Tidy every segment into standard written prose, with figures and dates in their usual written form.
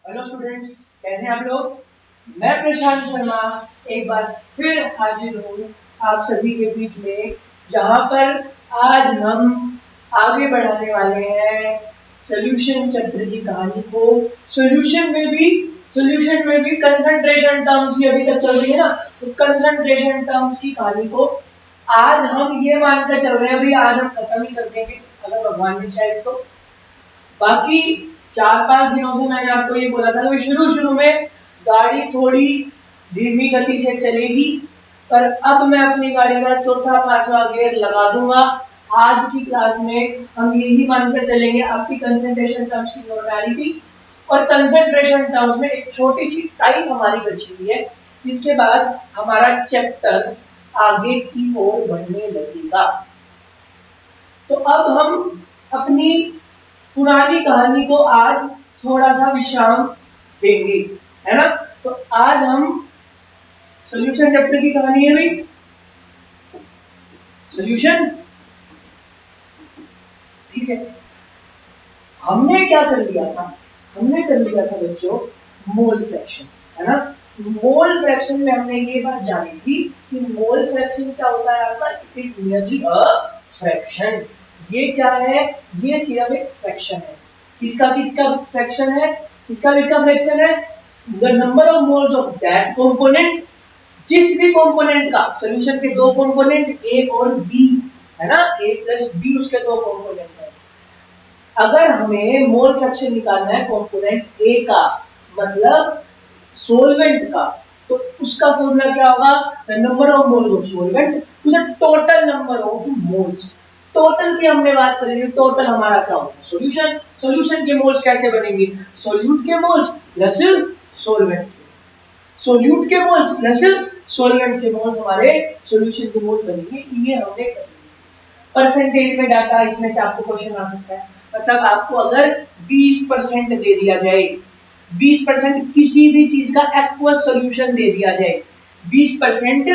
Hello students, कैसे हैं आप लोग। मैं प्रशांत शर्मा एक बार फिर हाजिर हूँ आप सभी के बीच में, जहाँ पर आज हम आगे बढ़ाने वाले हैं सॉल्यूशन चैप्टर की कहानी को। सॉल्यूशन में भी कंसंट्रेशन टर्म्स की अभी तक चल रही है ना, तो कंसंट्रेशन टर्म्स की कहानी को आज हम ये मानकर चल रहे हैं भाई आज हम खत्म ही कर देंगे, अगर भगवान ने चाहे तो। बाकी 4-5 दिनों से मैंने आपको ये बोला था कि शुरू शुरू में गाड़ी थोड़ी धीमी गति से चलेगी, पर अब मैं अपनी गाड़ी का चौथा पांचवा गियर लगा दूंगा। आज की क्लास में हम यही मानकर चलेंगे आपकी कंसंट्रेशन टर्म्स की नॉर्मैलिटी, और कंसंट्रेशन टर्म्स में एक छोटी सी टाइम हमारी बची हुई है, इसके बाद हमारा चैप्टर आगे की ओर बढ़ने लगेगा। तो अब हम अपनी पुरानी कहानी को आज थोड़ा सा विश्राम देंगे, है ना। तो आज हम सॉल्यूशन चैप्टर की कहानी है भाई, सॉल्यूशन, ठीक है। हमने क्या कर लिया था, हमने कर लिया था बच्चों मोल फ्रैक्शन, है ना। मोल फ्रैक्शन में हमने ये बात जानी थी कि मोल फ्रैक्शन क्या होता है आपका, it is nearly a fraction. ये क्या है, ये सिर्फ एक फ्रैक्शन है। किसका किसका फ्रैक्शन है, किसका किसका फ्रैक्शन है, the number of moles of that component, जिस भी कंपोनेंट का, सॉल्यूशन के दो कंपोनेंट ए और बी, है ना, ए प्लस बी उसके दो कंपोनेंट है। अगर हमें मोल फ्रैक्शन निकालना है कंपोनेंट ए का, मतलब सोलवेंट का, तो उसका फॉर्मूला क्या होगा, the number of moles of solvent to the total number of moles. Total की हमने बात करी, टोटल हमारा क्या होगा, सॉल्यूशन। सॉल्यूशन के मोल्स कैसे बनेंगे, सोल्यूट के मोल्स प्लस सोलवेंट, सोल्यूट के मोल्स प्लस सोलवेंट के मोल्स हमारे सॉल्यूशन के मोल्स बनेंगे। ये हमने कर लिया। परसेंटेज में डाटा, इसमें से आपको क्वेश्चन आ सकता है, मतलब आपको अगर 20% दे दिया जाए, 20% किसी भी चीज का एक्वस सॉल्यूशन दे दिया जाए, 20%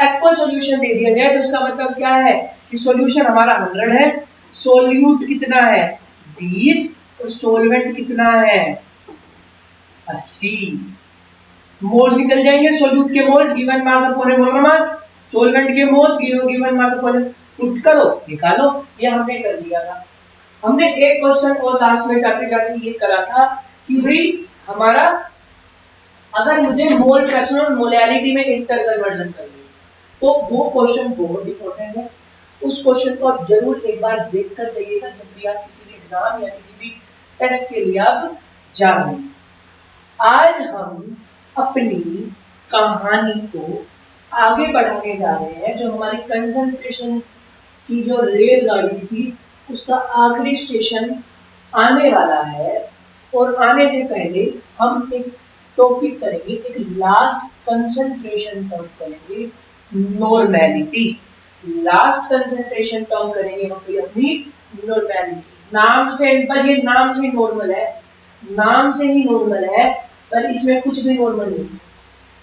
एक्वस सॉल्यूशन दे दिया जाए, तो उसका मतलब क्या है कि सॉल्यूशन हमारा 100 है, सोल्यूट कितना है 20, और सोलवेंट कितना है 80। मोल्स निकल जाएंगे, सोल्यूट के moles given mass upon molar mass, solvent के moles given mass upon, put करो निकालो। ये हमने कर लिया था। हमने एक क्वेश्चन और लास्ट में जाते जाते ये करा था कि भाई हमारा, अगर मुझे मोल फ्रैक्शन और मोलैलिटी में इंटर कन्वर्जन करनी है, तो वो क्वेश्चन बहुत इंपॉर्टेंट है। उस क्वेश्चन को आप जरूर एक बार देख कर जाइएगा जब भी आप किसी भी एग्जाम या किसी भी टेस्ट के लिए आप जा रहे हैं। आज हम अपनी कहानी को आगे बढ़ाने जा रहे हैं। जो हमारी कंसंट्रेशन की जो रेलगाड़ी थी, उसका आखिरी स्टेशन आने वाला है, और आने से पहले हम एक टॉपिक करेंगे, एक लास्ट कंसंट्रेशन टर्म करेंगे, नॉर्मैलिटी। लास्ट कंसंट्रेशन टर्म करेंगे हम कोई अपनी नॉर्मैलिटी। नाम से, बस ये नाम से नॉर्मल है, नाम से ही नॉर्मल है, पर इसमें कुछ भी नॉर्मल नहीं है,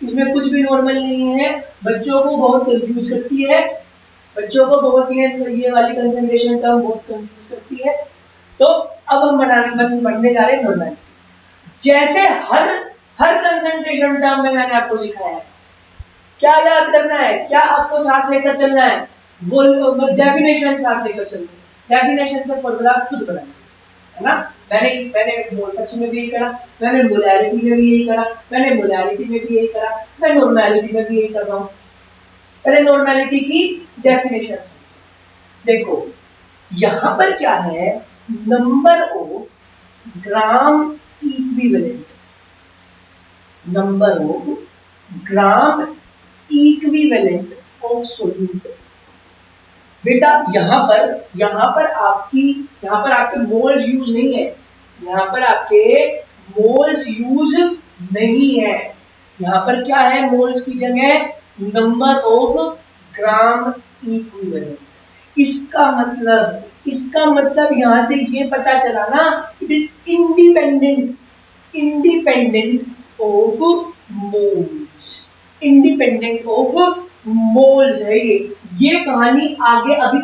इसमें कुछ भी नॉर्मल नहीं है। बच्चों को बहुत कंफ्यूज करती है, बच्चों को बहुत ये वाली कंसंट्रेशन टर्म बहुत कंफ्यूज करती है। तो अब हम बनने जा रहे हैं नॉर्मैलिटी। जैसे हर हर कंसंट्रेशन टर्म में मैंने आपको सिखाया है, क्या याद करना है, क्या आपको साथ लेकर चलना है, वो डेफिनेशन साथ लेकर चलना है, डेफिनेशन से फॉर्मूला खुद बनाना है ना। मैंने मोल फ्रैक्शन में भी यही करा, मैंने मोलैलिटी में भी यही करा, मैंने मोलैलिटी में भी यही करा, मैं नॉर्मैलिटी में भी यही कर रहा हूँ। पहले नॉर्मैलिटी की डेफिनेशन देखो, यहां पर क्या है, number of gram equivalent, number of gram equivalent of solute. बेटा यहां पर आपके मोल्स यूज नहीं है, यहां पर आपके मोल्स यूज नहीं है। यहां पर क्या है, मोल्स की जगह नंबर ऑफ ग्राम इक्विवेलेंट। इसका मतलब यहां से ये पता चला ना, it is independent of moles, independent of moles है ये कहानी आगे अभी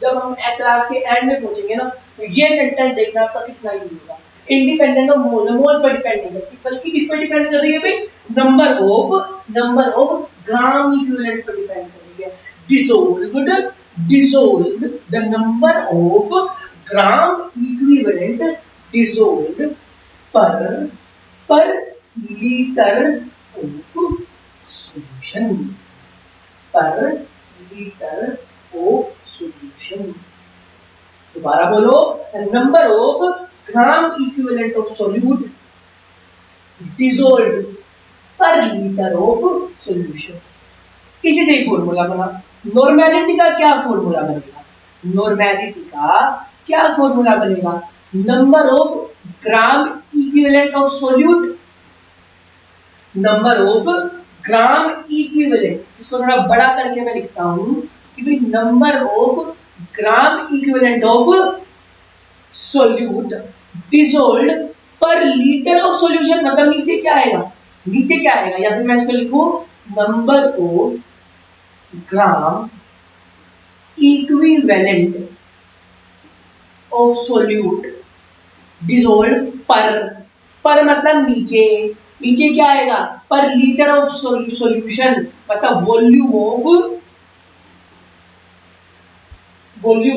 जब हम क्लास के एंड में पहुंचेंगे ना, तो ये सेंटेंस देखना आपका कितना यूज होगा। इंडिपेंडेंट ऑफ मोल, मोल पर डिपेंड नहीं करती, बल्कि किस पर डिपेंड कर रही है भाई, नंबर ऑफ ग्राम इक्विवेलेंट पर डिपेंड कर रही है। Dissolved the number of gram equivalent dissolved per litre of solution, per litre of solution. दोबारा बोलो, number of gram equivalent of solute dissolved per litre of solution. किसी से ही formula बना। Normality का क्या फॉर्मूला बनेगा, नॉर्मेलिटी का क्या फॉर्मूला बनेगा, number of gram equivalent of solute, number of gram equivalent, इसको थोड़ा बड़ा करके मैं लिखता हूं कि भाई number of gram equivalent of solute dissolved per litre of solution. मतलब नीचे क्या आएगा, नीचे क्या आएगा, या फिर मैं इसको लिखूं number of gram equivalent of solute dissolved पर मतलब नीचे, नीचे क्या आएगा, पर लीटर ऑफ सॉल्यूशन, मतलब वॉल्यूम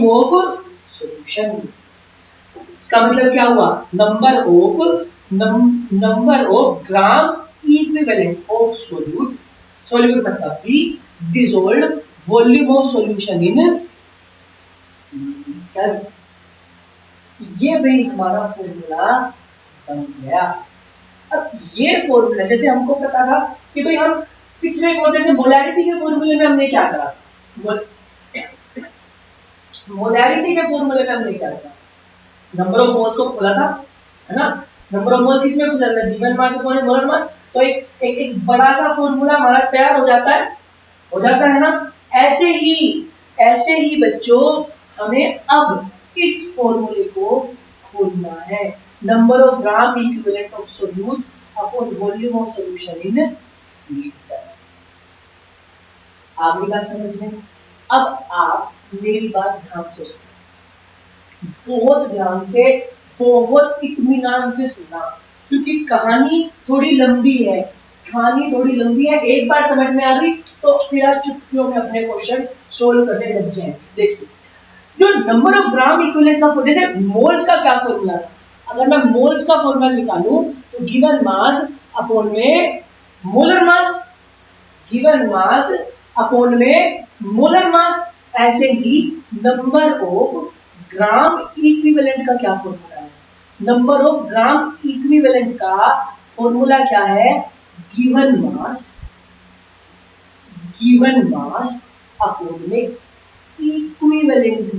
ऑफ सॉल्यूशन। इसका मतलब क्या हुआ, number of gram equivalent of solute, solute मतलब भी dissolved volume of solution in litre. ये भाई हमारा फॉर्मूला बन गया। अब ये फॉर्मूला, जैसे हमको पता था कि भाई हम पिछले क्वार्टर से मोलैरिटी के फॉर्मूले में हमने क्या करा, मोलैरिटी के फॉर्मूले में हमने क्या करा, नंबर ऑफ मोल्स को खोला था, है ना, नंबर ऑफ मोल्स किसमें खोला था, गिवन मास अपॉन मोलर मास। तो एक बड़ा सा फॉर्मूला हमारा तैयार हो जाता है ना। ऐसे ही बच्चों हमें अब इस फॉर्मूले को खोलना है, number of gram equivalent of solute upon volume of solution in litre. आपकी बात समझ में? अब आप मेरी बात ध्यान से सुनो, बहुत ध्यान से, बहुत इत्मीनान से सुनना, क्योंकि कहानी थोड़ी लंबी है, एक बार समझ में आ गई तो फिर आप चुटकियों में अपने क्वेश्चन सोल्व करने लग जाएंगे। देखिए, जो नंबर ऑफ ग्राम इक्विवेलेंट का, जैसे मोल्स का क्या फॉर्मूला था, अगर मैं मोल्स का फॉर्मूला निकालूं तो गिवन मास अपॉन में molar mass, given mass upon में मोलर मास। ऐसे ही नंबर ऑफ ग्राम इक्विवेलेंट का क्या फॉर्मूला है, नंबर ऑफ ग्राम इक्विवेलेंट का फॉर्मूला क्या है, गिवन मास अपॉन में इक्विवेलेंट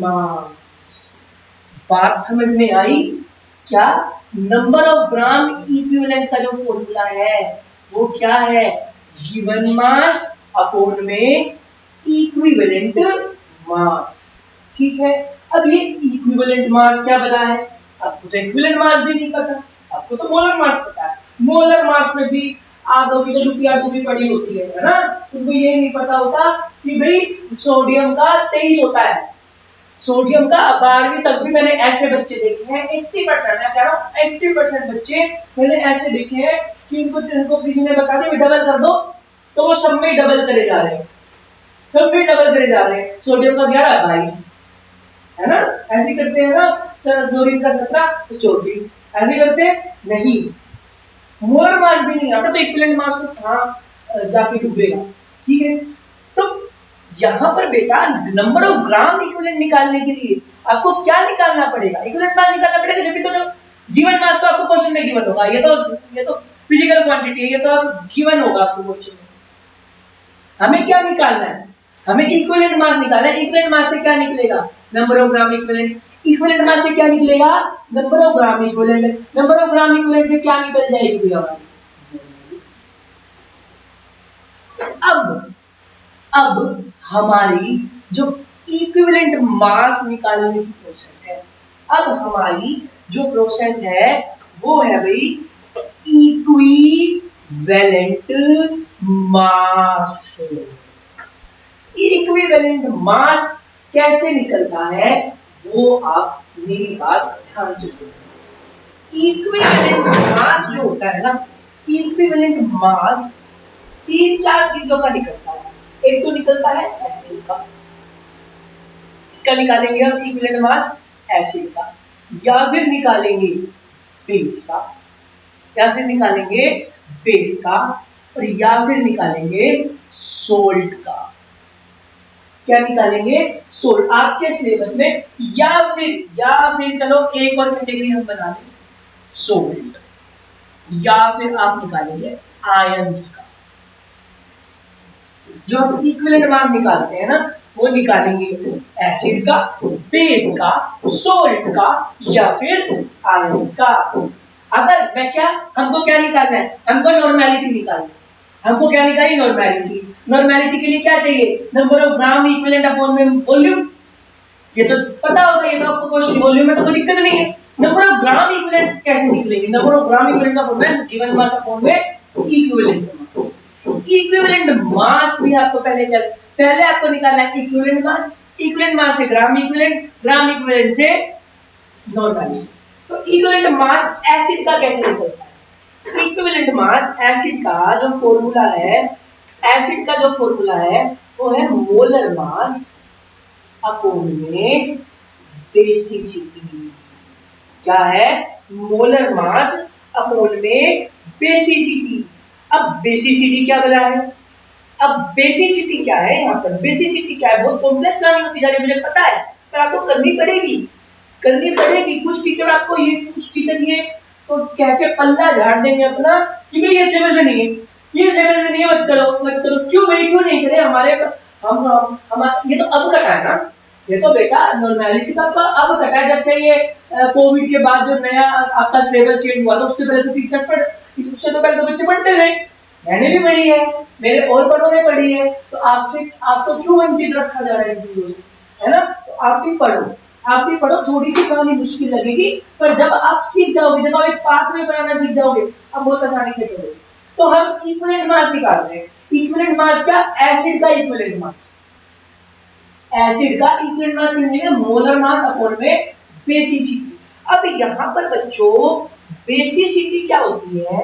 मास। बात समझ में आई क्या? नंबर ऑफ ग्राम इक्विवेलेंट का जो फॉर्मूला है वो क्या है, गिवन मास अपॉन में इक्विवेलेंट मास। ठीक है, अब ये इक्विवेलेंट मास क्या बना है, आपको तो इक्विवेलेंट मास भी नहीं पता, आपको तो मोलर मास पता है। मोलर मास में भी आधों की तो डुबी पड़ी होती है ना, तुमको ये नहीं पता होता कि भाई सोडियम का 23 होता है, सोडियम का 12वीं तक भी मैंने ऐसे बच्चे देखे हैं, 80%, मैं कह रहा हूँ 80% बच्चे मैंने ऐसे देखे हैं कि इनको किसी ने बता दिया डबल कर दो तो वो सब में डबल करे जा रहे हैं, सोडियम का 11 22, है ना, ऐसे करते हैं ना, क्लोरीन का 17 तो 34, ऐसे करते हैं नहीं। मोलर मास भी नहीं आता तो इक्विवेलेंट मास को कहां जाके डूबेगा। ठीक है, तो यहां पर बेटा नंबर ऑफ ग्राम इक्विवेलेंट निकालने के लिए आपको क्या निकालना पड़ेगा, इक्विवेलेंट मास निकालना पड़ेगा, जब भी तो जीवन मास तो आपको क्वेश्चन में गिवन होगा, ये तो फिजिकल क्वांटिटी है, ये तो गिवन होगा आपको क्वेश्चन में। हमें क्या निकालना है, हमें इक्विवेलेंट मास निकालना है। इक्विवेलेंट मास से क्या निकलेगा, number of gram equivalent, equivalent mass से क्या निकलेगा, number of gram equivalent, number of gram equivalent से क्या निकल जाएगी भैया हमारी। अब हमारी जो इक्विवेलेंट मास निकालने की प्रोसेस है, अब हमारी जो प्रोसेस है वो है भाई इक्विवेलेंट मास। इक्विवेलेंट मास कैसे निकलता है वो आप मेरी बात ध्यान से सुनो। इक्विवेलेंट मास जो होता है ना, इक्विवेलेंट मास तीन चार चीजों का निकलता है। एक तो निकलता है एसिड का, इसका निकालेंगे हम इक्विवेलेंट मास एसिड का, या फिर निकालेंगे बेस का, या फिर निकालेंगे बेस का, और या फिर निकालेंगे सोल्ट का। क्या निकालेंगे? सोल्ट। आपके सिलेबस में या फिर चलो एक और कैटेगरी हम बना लें, सोल्ट, या फिर आप निकालेंगे आयंस का। जो हम इक्विवेलेंट मास निकालते हैं ना, वो निकालेंगे एसिड का, बेस का, सोल्ट का, या फिर आयंस का। अगर मैं हमको क्या निकालना है? हमको नॉर्मेलिटी निकालना है। हमको क्या निकाली? नॉर्मेलिटी। नॉर्मेलिटी के लिए क्या चाहिए? Number of gram equivalent upon में वॉल्यूम। ये तो पता होगा, ये तो आपको क्वेश्चन, वॉल्यूम में तो कोई दिक्कत नहीं है। नंबर ऑफ ग्राम इक्विवेलेंट कैसे निकलेंगे? नंबर ऑफ ग्राम इक्विवेलेंट का फॉर्मूला गिवन मास अपॉन में इक्विवेलेंट मास। इक्विवेलेंट मास भी आपको पहले आपको निकालना है इक्विवेलेंट मास, इक्विवेलेंट मास से ग्राम इक्विवेलेंट, ग्राम इक्विवेलेंट से नॉर्मेलिटी। तो इक्विवेलेंट मास एसिड का कैसे निकलता है? इक्विवेलेंट मास एसिड का जो फॉर्मूला है, एसिड का जो फॉर्मूला है वो है मोलर मास अपॉन में बेसिसिटी। क्या है? मोलर मास अपॉन में बेसिसिटी। अब बेसिसिटी क्या बोला है? अब बेसिसिटी क्या है? यहाँ पर बेसिसिटी क्या है? बहुत कॉम्प्लेक्स लाइन होती जा रही है, मुझे पता है, पर आपको करनी पड़ेगी। कुछ टीचर आपको ये, कुछ टीचर ये तो कह के पल्ला झाड़ देंगे अपना कि भाई ये समझ में नहीं है, ये समझ में नहीं है, मत करो। क्यों भाई, क्यों नहीं करे? हमारे हम ये तो अब कटा है ना, ये तो बेटा नॉर्मेलिटी का अब कटा है। जब से ये कोविड के बाद जो नया आपका सिलेबस चेंज हुआ था, उससे पहले तो टीचर्स पर, इससे तो पहले तो बच्चे पढ़ते थे, मैंने भी पढ़ी है, मेरे और बड़ों ने पढ़ी है, तो आपको क्यों वंचित रखा जा रहा है इन चीजों से, है ना? तो आप भी पढ़ो, थोड़ी सी कहानी मुश्किल लगेगी, पर जब आप सीख जाओगे, जब आप एक पाथवे बनाना सीख जाओगे, आप बहुत आसानी से करोगे। तो हम इक्विवेलेंट मास निकाल रहे हैं। इक्विवेलेंट मास का एसिड का इक्विवेलेंट मास, एसिड का इक्विवेलेंट मास निकालेंगे मोलर मास अपॉन में बेसिसिटी। अब यहाँ पर बच्चों बेसिसिटी क्या होती है?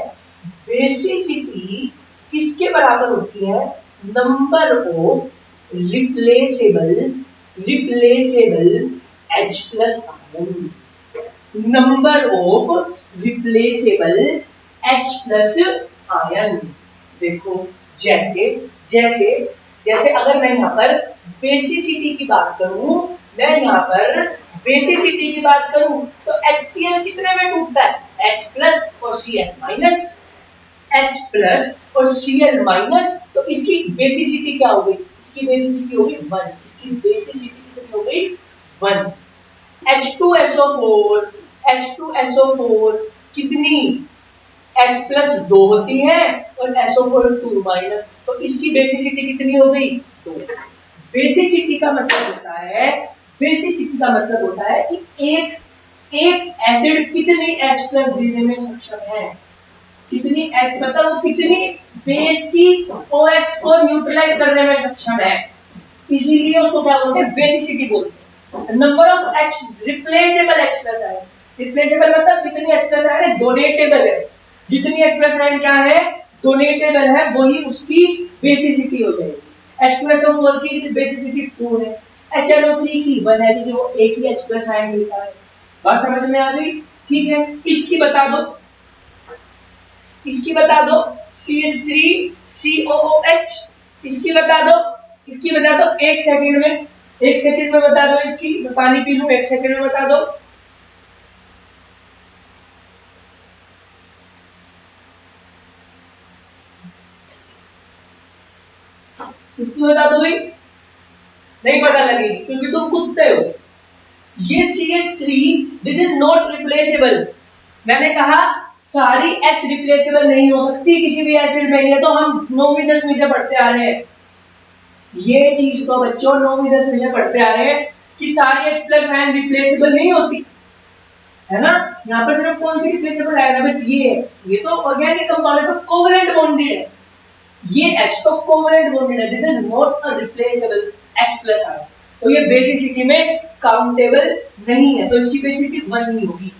बेसिसिटी किसके बराबर होती है? Number of replaceable H plus ion, number of replaceable H plus ion। देखो जैसे जैसे जैसे अगर मैं यहाँ पर बेसिसिटी की बात करूं, तो HCl कितने में टूटता है? H प्लस और Cl माइनस, H प्लस और Cl माइनस। तो इसकी बेसिसिटी क्या हो गई? इसकी बेसिसिटी हो गई 1। इसकी बेसिसिटी कितनी हो गई? 1। H2SO4 कितनी? H प्लस 2 होती है और SO4 2 माइनस, तो इसकी बेसिसिटी कितनी हो गई? 2। बेसिसिटी का मतलब होता है कि एक एसिड कितनी H प्लस देने में सक्षम है, कितनी H, मतलब वो कितनी बेस की OH को न्यूट्रलाइज करने में सक्षम है, इसीलिए उसको क्या बोलते हैं? बेसिसिटी बोलते हैं। Number of H replaceable H plus ion, replaceable मतलब जितनी H प्लस आयन है डोनेटेबल है, जितनी H प्लस आयन क्या है? डोनेटेबल है, वही उसकी बेसिसिटी हो जाएगी। H2SO4 की बेसिसिटी 2 है, HNO3 की 1 है, क्योंकि वो एक ही H प्लस आयन लेता है। बात समझ में आ गई? ठीक है, इसकी बता दो CH3COOH, इसकी बता दो 1 सेकंड में बता दो। इसकी मैं पानी पी लूं, 1 सेकंड में बता दो। इसकी बता दो भाई, नहीं पता लगेगी क्योंकि तुम कुत्ते हो। ये CH3 this is not replaceable. मैंने कहा सारी H रिप्लेसेबल नहीं हो सकती किसी भी एसिड में, ये तो हम 9वीं 10वीं से पढ़ते आ रहे हैं। ये चीज तो बच्चों 9वीं 10वीं से पढ़ते आ रहे हैं कि सारी H प्लस आयन रिप्लेसेबल नहीं होती, है ना? यहाँ पर सिर्फ कौन सी रिप्लेसेबल आयन है? बस ये है। ये तो ऑर्गेनिक कंपाउंड है, तो कोवेलेंट बॉन्डेड है। ये H तो कोवेलेंट बॉन्डेड है, this is not a replaceable H plus ion. तो ये बेसिसिटी में काउंटेबल नहीं है, तो इसकी बेसिसिटी 1 ही होगी,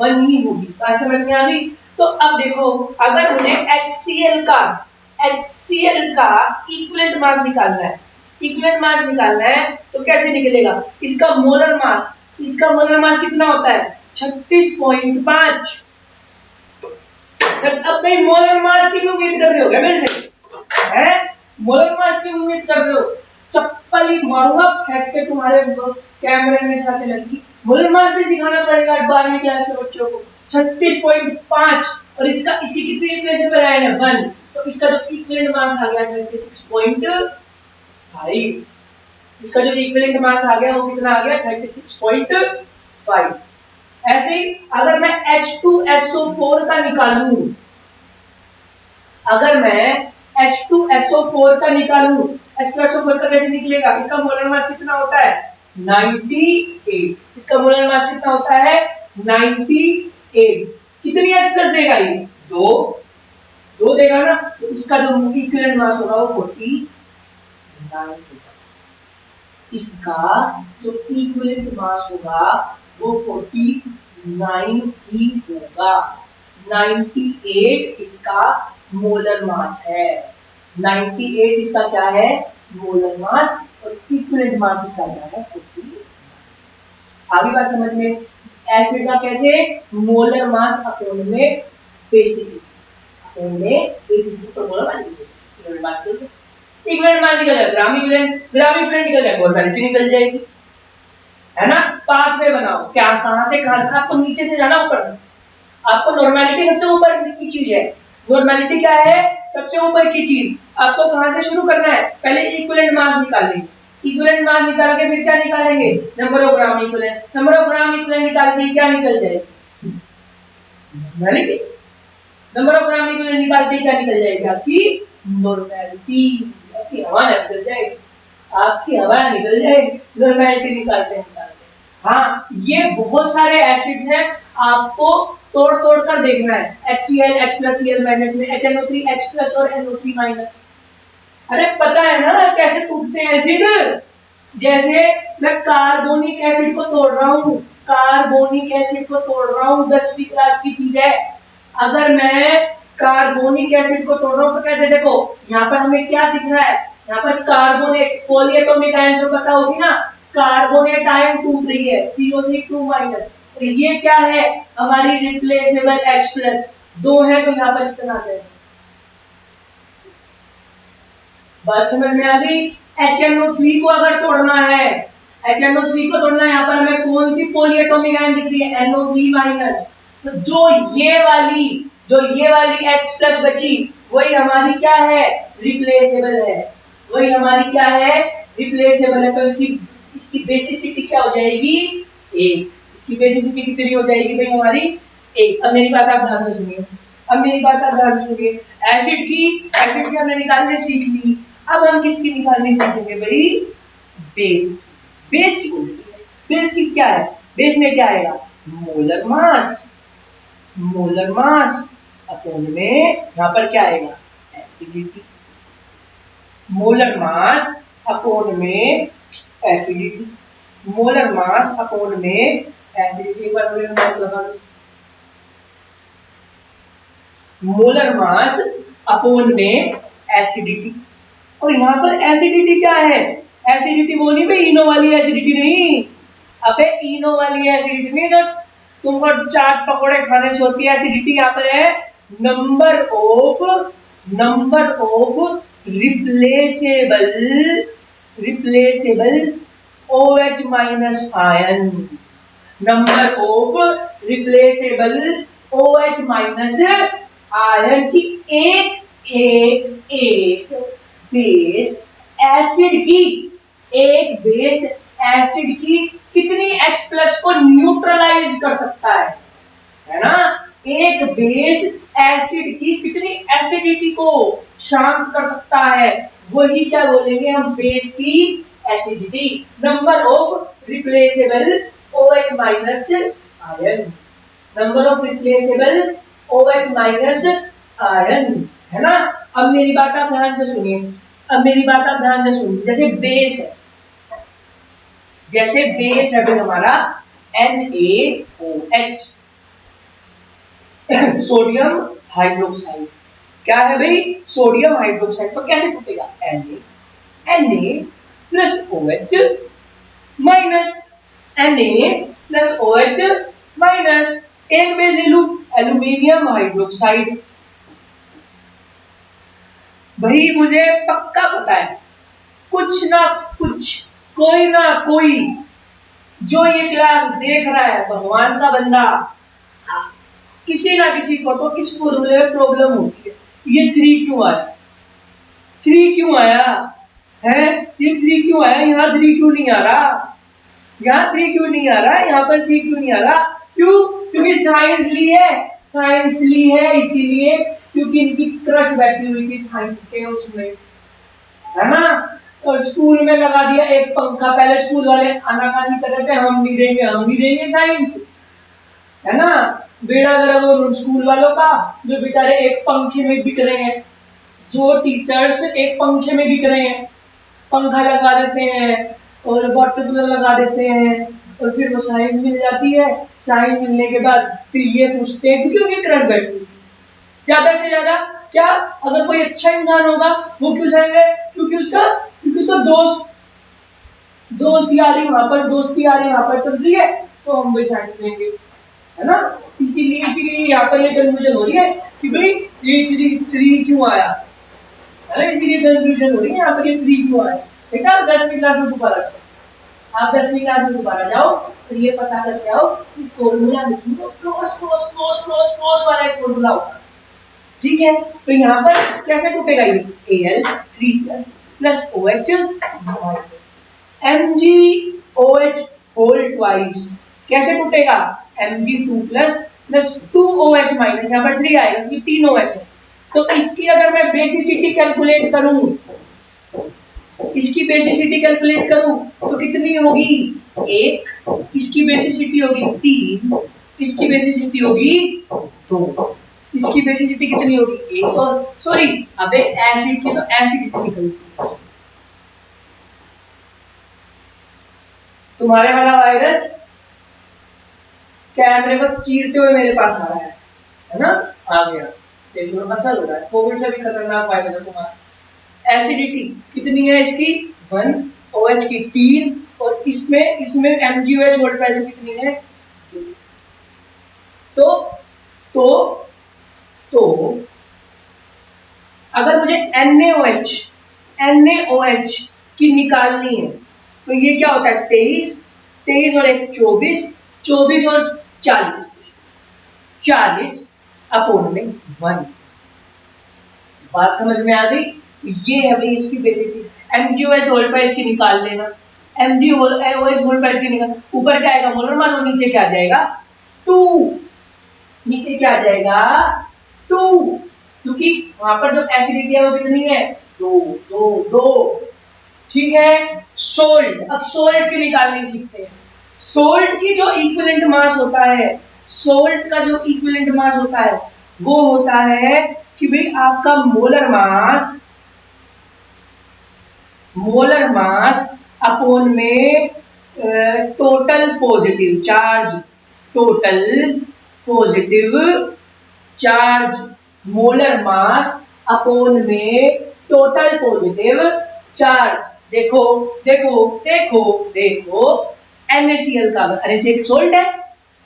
1 ही होगी। बात समझ में आ गई? तो अब देखो, अगर मुझे HCl का इक्विवेलेंट मास निकालना है, इक्विवेलेंट मास निकालना है तो कैसे निकलेगा? इसका मोलर मास कितना होता है? 36.5। अब भाई मोलर मास की क्यों उम्मीद कर रहे हो क्या मेरे से? हैं? मोलर मास की उम्मीद कर रहे हो? चप्पल ही मारूंगा फेंक के तुम्हारे कैमरे में साथ लगी। मोलर मास भी सिखाना पड़ेगा 12वीं क्लास के बच्चों को। 36.5 और इसका इसी कितनी प्लेस पे आया है 1, तो इसका जो इक्विवेलेंट मास आ गया 36.5। इसका जो इक्विवेलेंट मास आ गया वो कितना आ गया? 36.5। ऐसे ही अगर मैं H2SO4 का निकालूं, अगर मैं H2SO4 का निकालूं, H2SO4 का कैसे निकलेगा? इसका मोलर मास कितना होता है? 98। इसका मोलर मास कितना होता है? 98। कितनी H प्लस देगा ये? 2 देगा ना, तो इसका जो इक्विवेलेंट मास होगा वो 49 होगा। इसका जो इक्विवेलेंट मास होगा वो 49 ही होगा। 98 इसका मोलर मास है, 98 इसका क्या है? मोलर मास, और इक्विवेलेंट मास इसका क्या है? 49। आगे बात समझ में? एसिड का कैसे? मोलर मास अपॉन में बेसिसिटी, अपॉन में बेसिसिटी तो मोलर मास इक्विवेलेंट मास निकल जाएगा, ग्राम इक्विवेलेंट निकल जाएगा, मोलैरिटी निकल जाएगी, है ना? पाथवे बनाओ, क्या कहां से कहां? आपको नीचे से जाना ऊपर। आपको नॉर्मेलिटी सबसे ऊपर की चीज है। नॉर्मेलिटी क्या है? सबसे ऊपर की चीज। आपको कहां से शुरू करना है? पहले इक्विवेलेंट मास निकालेंगे, इक्विवेलेंट मास निकाल के फिर क्या निकालेंगे? Number of gram equivalent. Number of gram equivalent निकाल के क्या निकल जाएगी? Normality. Number of gram equivalent निकालते क्या निकल जाएगी? आपकी नॉर्मेलिटी। आपकी हवा निकल जाएगी, आपकी हवा निकल जाएगी नॉर्मेलिटी निकालते। हाँ, ये बहुत सारे एसिड्स हैं, आपको तोड़ तोड़ कर देखना है। HCl, H+Cl- में HNO3 H+ और NO3-। अरे पता है ना कैसे टूटते हैं एसिड? जैसे मैं कार्बोनिक एसिड को तोड़ रहा हूँ, कार्बोनिक एसिड को तोड़ रहा हूँ, 10वीं क्लास की चीज है। अगर मैं कार्बोनिक एसिड को तोड़ रहा हूँ तो कैसे? देखो यहाँ पर हमें क्या दिख रहा है? यहाँ पर कार्बोनेट, पॉलीएटॉमिक आयन से पता होगी ना, कार्बोनेट आयन टूट रही है, CO3 2-। तो ये क्या है? हमारी रिप्लेसेबल H+। 2 है तो यहाँ पर कितना आ जाएगा? बात समझ में आ गई? HNO3 को अगर तोड़ना है, HNO3 को तोड़ना है, यहाँ पर हमें कौन सी पॉलीएटॉमिक आयन दिख रही है? NO3-। तो जो ये वाली H+ बची वही हमारी क्या है? रिप्लेसेबल है। वही हमारी क्या है? रिप्लेसेबल है। तो इसकी बेसिसिटी क्या हो जाएगी? 1। इसकी बेसिसिटी कितनी हो जाएगी भाई हमारी? 1। अब मेरी बात आप ध्यान से सुनिए, एसिड की हमने निकालने सीख ली। अब हम किसकी निकालने सीखेंगे भाई? बेस। बेस की बोलती है, बेस की क्या है? बेस में क्या आएगा? मोलर मास अपॉन में यहां पर क्या आएगा? एसिडिटी। मोलर मास अपॉन में एसिडिटी, मोलर मास अपॉन में एसिडिटी। एक बार लगा लो, मोलर मास अपॉन में एसिडिटी। और यहाँ पर एसिडिटी क्या है? एसिडिटी वो नहीं भाई, इनो वाली एसिडिटी नहीं। अबे इनो वाली एसिडिटी नहीं, जब तुमको चाट पकोड़े खाने से होती है एसिडिटी। यहाँ पर है number of replaceable OH- ion. Number of replaceable OH- ion की एक बेस एसिड की कितनी H+ को न्यूट्रलाइज कर सकता है ना? एक बेस एसिड की कितनी एसिडिटी को शांत कर सकता है, वही क्या बोलेंगे हम? बेस की acidity. Number of replaceable OH- ion, number of replaceable OH- ion, है ना? अब मेरी बात आप ध्यान से सुनिए, जैसे बेस है, जैसे बेस है भाई हमारा NaOH, सोडियम हाइड्रोक्साइड। क्या है भाई? Sodium hydroxide. तो कैसे टूटेगा? Na plus OH minus, Na plus OH minus, एक बेस ले लू एल्यूमिनियम हाइड्रोक्साइड। भाई मुझे पक्का पता है कुछ ना कुछ, कोई ना कोई जो ये क्लास देख रहा है, भगवान का बंदा, किसी ना किसी को तो इस फॉर्मूले में प्रॉब्लम होती है। ये 3 क्यों आया? 3 क्यों आया है? ये 3 क्यों आया? यहाँ 3 क्यों नहीं आ रहा? यहाँ 3 क्यों नहीं आ रहा? यहाँ पर 3 क्यों नहीं आ रहा? क्यों? क्योंकि साइंस ली है, साइंस ली है इसीलिए, क्योंकि इनकी क्रश बैठी हुई थी साइंस के उसमें, है ना। और स्कूल में लगा दिया एक पंखा। पहले स्कूल वाले आनाकानी कर रहे थे, हम नहीं देंगे, हम नहीं देंगे साइंस, है ना। बेड़ा गर्क वो स्कूल वालों का जो बेचारे एक पंखे में बिक रहे हैं, जो टीचर्स एक पंखे में बिक रहे हैं, पंखा लगा देते हैं और वाटर कूलर लगा देते हैं, और फिर वो साइंस मिल जाती है। साइंस मिलने के बाद फिर ये पूछते हैं क्योंकि उनकी क्रश बैठी हुई। ज्यादा से ज्यादा क्या, अगर कोई अच्छा इंसान होगा वो क्यों चाहेंगे? क्योंकि उसका दोस्त यारी वहां पर, दोस्ती यारी वहां पर चल रही है, तो हम भी साइंस लेंगे, है ना। इसीलिए यहाँ पर ये कंफ्यूजन हो रही है कि भाई ये 3 क्यों आया, है ना। इसीलिए कंफ्यूजन हो रही है यहाँ पर, ये 3 क्यों आया। बेटा 10वीं क्लास में दोबारा, आप 10वीं क्लास में दोबारा जाओ तो ये पता करके आओ कि फॉर्मूला लिखूंगा, क्लोज वाला एक फॉर्मूला होगा, ठीक है। तो यहाँ पर कैसे टूटेगा ये? Al3 plus OH minus MgOH whole twice. कैसे टूटेगा? Mg2 प्लस 2OH माइनस, यहाँ पर 3 आएगा क्योंकि 3 OH है। तो इसकी अगर मैं बेसिसिटी कैलकुलेट करूं, इसकी बेसिसिटी कैलकुलेट करूं तो कितनी होगी? 1, इसकी बेसिसिटी होगी 3, इसकी बेसिसिटी होगी 2, इसकी बेसिसिटी कितनी होगी? 1। और सॉरी, अब एक एसिड की तो एसिडिटी निकलती है। तुम्हारे वाला वायरस कैमरे को चीरते हुए मेरे पास आ रहा है ना, आ गया, देख लो असर हो रहा है। कोविड से भी खतरनाक वायरस है तुम्हारा। एसिडिटी कितनी है इसकी? 1, OH की 3, और इसमें MgOH वोल्ट प्राइस कितनी है? तो अगर मुझे NaOH की निकालनी है तो ये क्या होता है? 23 और 1 24, 24 और 40 अपॉन में 1। बात समझ में आ गई? ये है भाई इसकी बेसिसिटी। MgOH होल प्राइस की निकाल लेना, MgOH होल प्राइस की निकाल, ऊपर क्या आएगा? मोलर मास, और नीचे क्या आ जाएगा? 2। नीचे क्या आ जाएगा? 2, क्योंकि वहां पर जो एसिडिटी है वो कितनी है? 2। ठीक है। सोल्ट, अब सोल्ट की निकालनी सीखते हैं। सोल्ट की जो इक्विवेलेंट मास होता है, सोल्ट का जो इक्विवेलेंट मास होता है वो होता है कि भाई आपका मोलर मास अपॉन में total positive charge, molar mass upon में टोटल पॉजिटिव चार्ज। देखो NaCl का, NaCl एक सोल्ट है,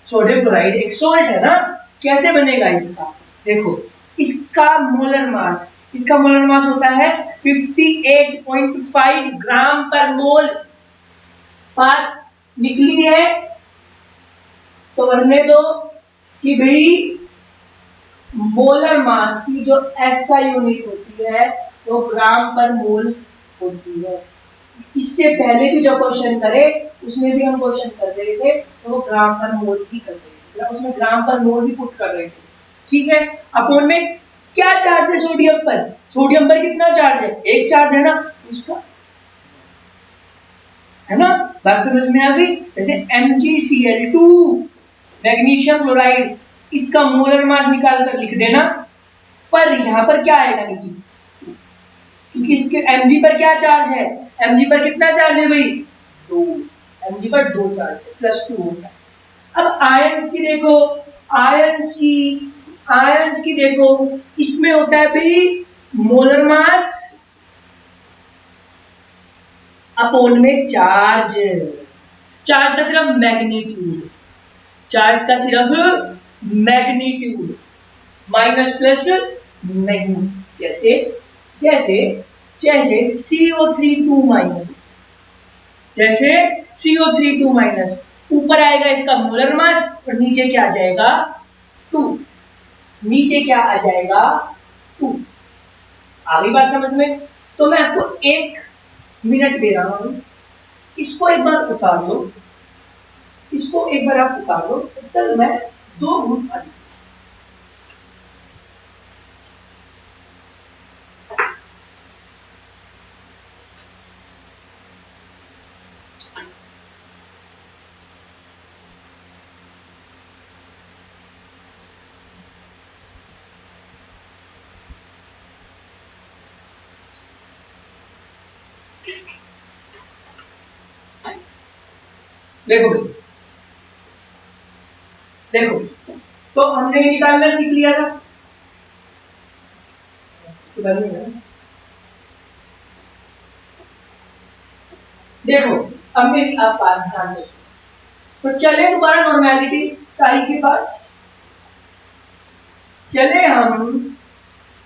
सोडियम क्लोराइड एक सोल्ट है ना। कैसे बनेगा इसका? देखो, इसका मोलर मास होता है 58.5 ग्राम पर मोल। बात निकली है तो बनने दो कि भाई मोलर मास की जो SI यूनिट होती है वो ग्राम पर मोल होती है। इससे पहले भी जो क्वेश्चन करे उसमें भी हम क्वेश्चन कर रहे थे तो वो ग्राम पर मोल ही कर रहे थे, उसमें ग्राम पर मोल ही पुट कर रहे थे, ठीक है। अपॉन में क्या चार्ज है सोडियम पर कितना चार्ज है? 1 चार्ज है ना उसका, है ना। बात समझ में आ गई? जैसे MgCl2 मैग्नीशियम क्लोराइड, इसका मोलर मास निकाल कर लिख देना, पर यहां पर क्या आएगा नीचे? क्योंकि इसके Mg पर क्या चार्ज है? Mg पर कितना चार्ज है भाई? 2, Mg पर 2 चार्ज है, +2 होता है। अब आयंस की देखो, आयंस की देखो, इसमें होता है भाई मोलर मास अपॉन में चार्ज, चार्ज का सिर्फ मैग्नीट्यूड, चार्ज का सिर्फ मैग्नीट्यूड, माइनस प्लस नहीं, जैसे जैसे जैसे CO3 2 माइनस, जैसे CO3 2 माइनस, ऊपर आएगा इसका मोलर मास और नीचे क्या आ जाएगा 2, नीचे क्या आ जाएगा 2। आ गई बात समझ में? तो मैं आपको 1 मिनट दे रहा हूं, इसको एक बार उतार लो, इसको एक बार आप उतार लो, तब मैं 2 घूंट पानी। देखो भाई, देखो तो हमने ये निकालना सीख लिया था, इसके बाद में देखो, अब मेरी आप बात ध्यान से सुनो। तो चले दोबारा नॉर्मेलिटी ताई के पास, चले हम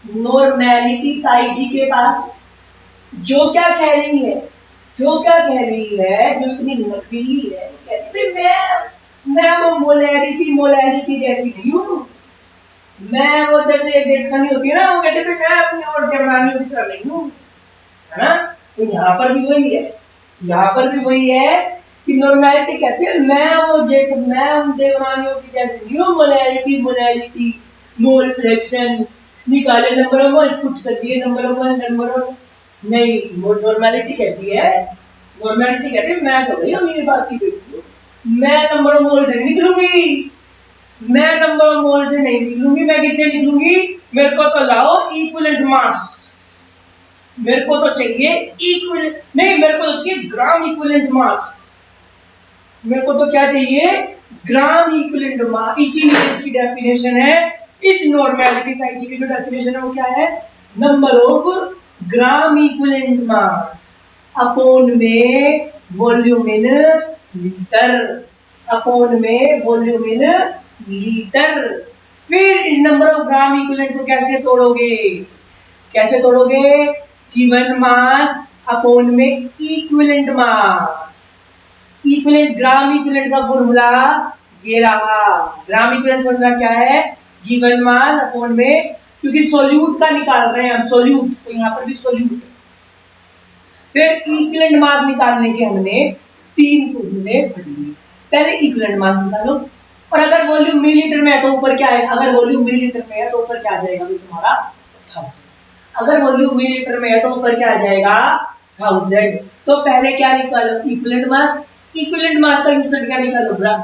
नॉर्मेलिटी ताई जी के पास, जो क्या कह रही है, जो क्या कह रही है, जो इतनी नकली है, कहती मैं वो मोलैरिटी जैसी नहीं हूं, मैं वो जैसे एक जेठनी होती है ना, वो कहते मैं अपनी और देवरानियों की तरह नहीं हूं, है ना? तो यहाँ पर भी वही है, यहाँ पर भी वही है कि नॉर्मेलिटी कहती है मैं उन देवरानियों की जैसे नहीं हूं, मोलैरिटी मोल फ्रैक्शन निकाले नंबर वन, पुट कर दिए नंबर वन, नहीं, नॉर्मेलिटी कहती है, नॉर्मेलिटी कहती है मैं तो भैया मेरी बात की बेटी हूँ, मैं नंबर मोल से निकलूंगी, मैं नंबर मोल से नहीं निकलूंगी, मैं किससे निकलूंगी? मेरे को तो लाओ इक्विवेलेंट मास, मेरे को तो चाहिए इक्विवेलेंट, नहीं मेरे को तो चाहिए ग्राम इक्विवेलेंट मास, मेरे को तो क्या चाहिए? Gram equivalent mass. इसीलिए इसकी डेफिनेशन है, इस नॉर्मेलिटी का की जो डेफिनेशन है वो क्या है? Number of gram equivalent mass upon में वॉल्यूम इन लीटर, अपॉन में वॉल्यूम इन लीटर। फिर इस नंबर ऑफ ग्राम इक्विवेलेंट को कैसे तोड़ोगे? कैसे तोड़ोगे? गिवन मास अपॉन में equivalent mass, equivalent gram equivalent का फॉर्मूला ये रहा, ग्राम इक्विवेलेंट फॉर्मूला क्या है? गिवन मास अपॉन में, क्योंकि सोल्यूट का निकाल रहे हैं हम, सोल्यूट, तो यहाँ पर भी सोल्यूट है। फिर इक्विवेलेंट मास निकालने के हमने 3 फॉर्मूले पढ़ लिए। पहले इक्विवेलेंट मास निकालो, और अगर वॉल्यूम मिलीलीटर में है तो ऊपर क्या है? अगर वॉल्यूम मिलीलीटर में है तो ऊपर क्या आ जाएगा तुम्हारा 1000, अगर वॉल्यूम मिलीलीटर में है तो ऊपर क्या आ जाएगा 1000। तो पहले क्या निकालो? इक्विवेलेंट मास, इक्विवेलेंट मास का यूज करके क्या निकालो? ग्राम।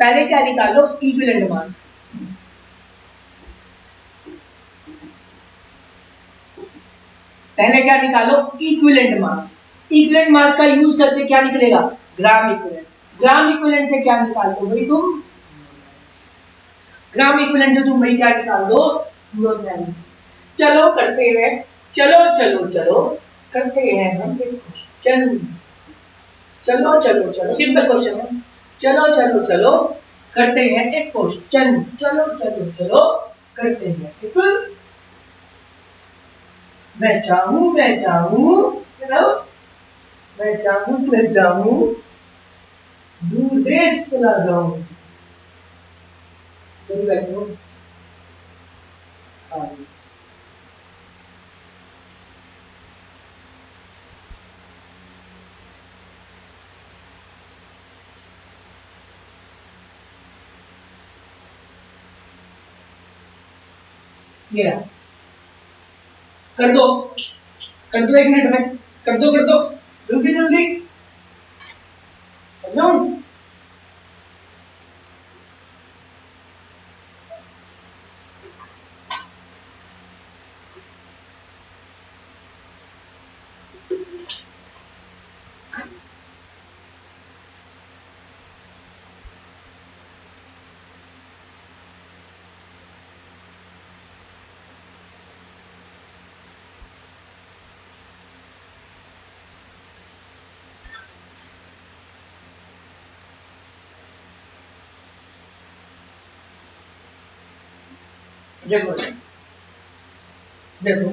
पहले क्या निकालो? इक्विवेलेंट मास, पहले क्या निकालो? इक्विवेलेंट मास, इक्विवेलेंट मास का यूज करके क्या निकलेगा? ग्राम इक्विवेलेंट, ग्राम इक्विवेलेंट से क्या निकाल दो भाई तुम? ग्राम इक्विवेलेंट से तुम भाई क्या निकाल दो? नॉर्मेलिटी। चलो करते हैं, चलो चलो चलो करते हैं हम एक क्वेश्चन, चलो चलो चलो, सिंपल क्वेश्चन है, चलो चलो चलो करते हैं एक क्वेश्चन, चलो चलो चलो करते हैं एक, मैं चाहूं मैं चाहूं दूर देश चला जाऊं, बैठो, ये कर दो, कर दो 1 मिनट में, कर दो जल्दी जल्दी कर जाऊं। देखो देखो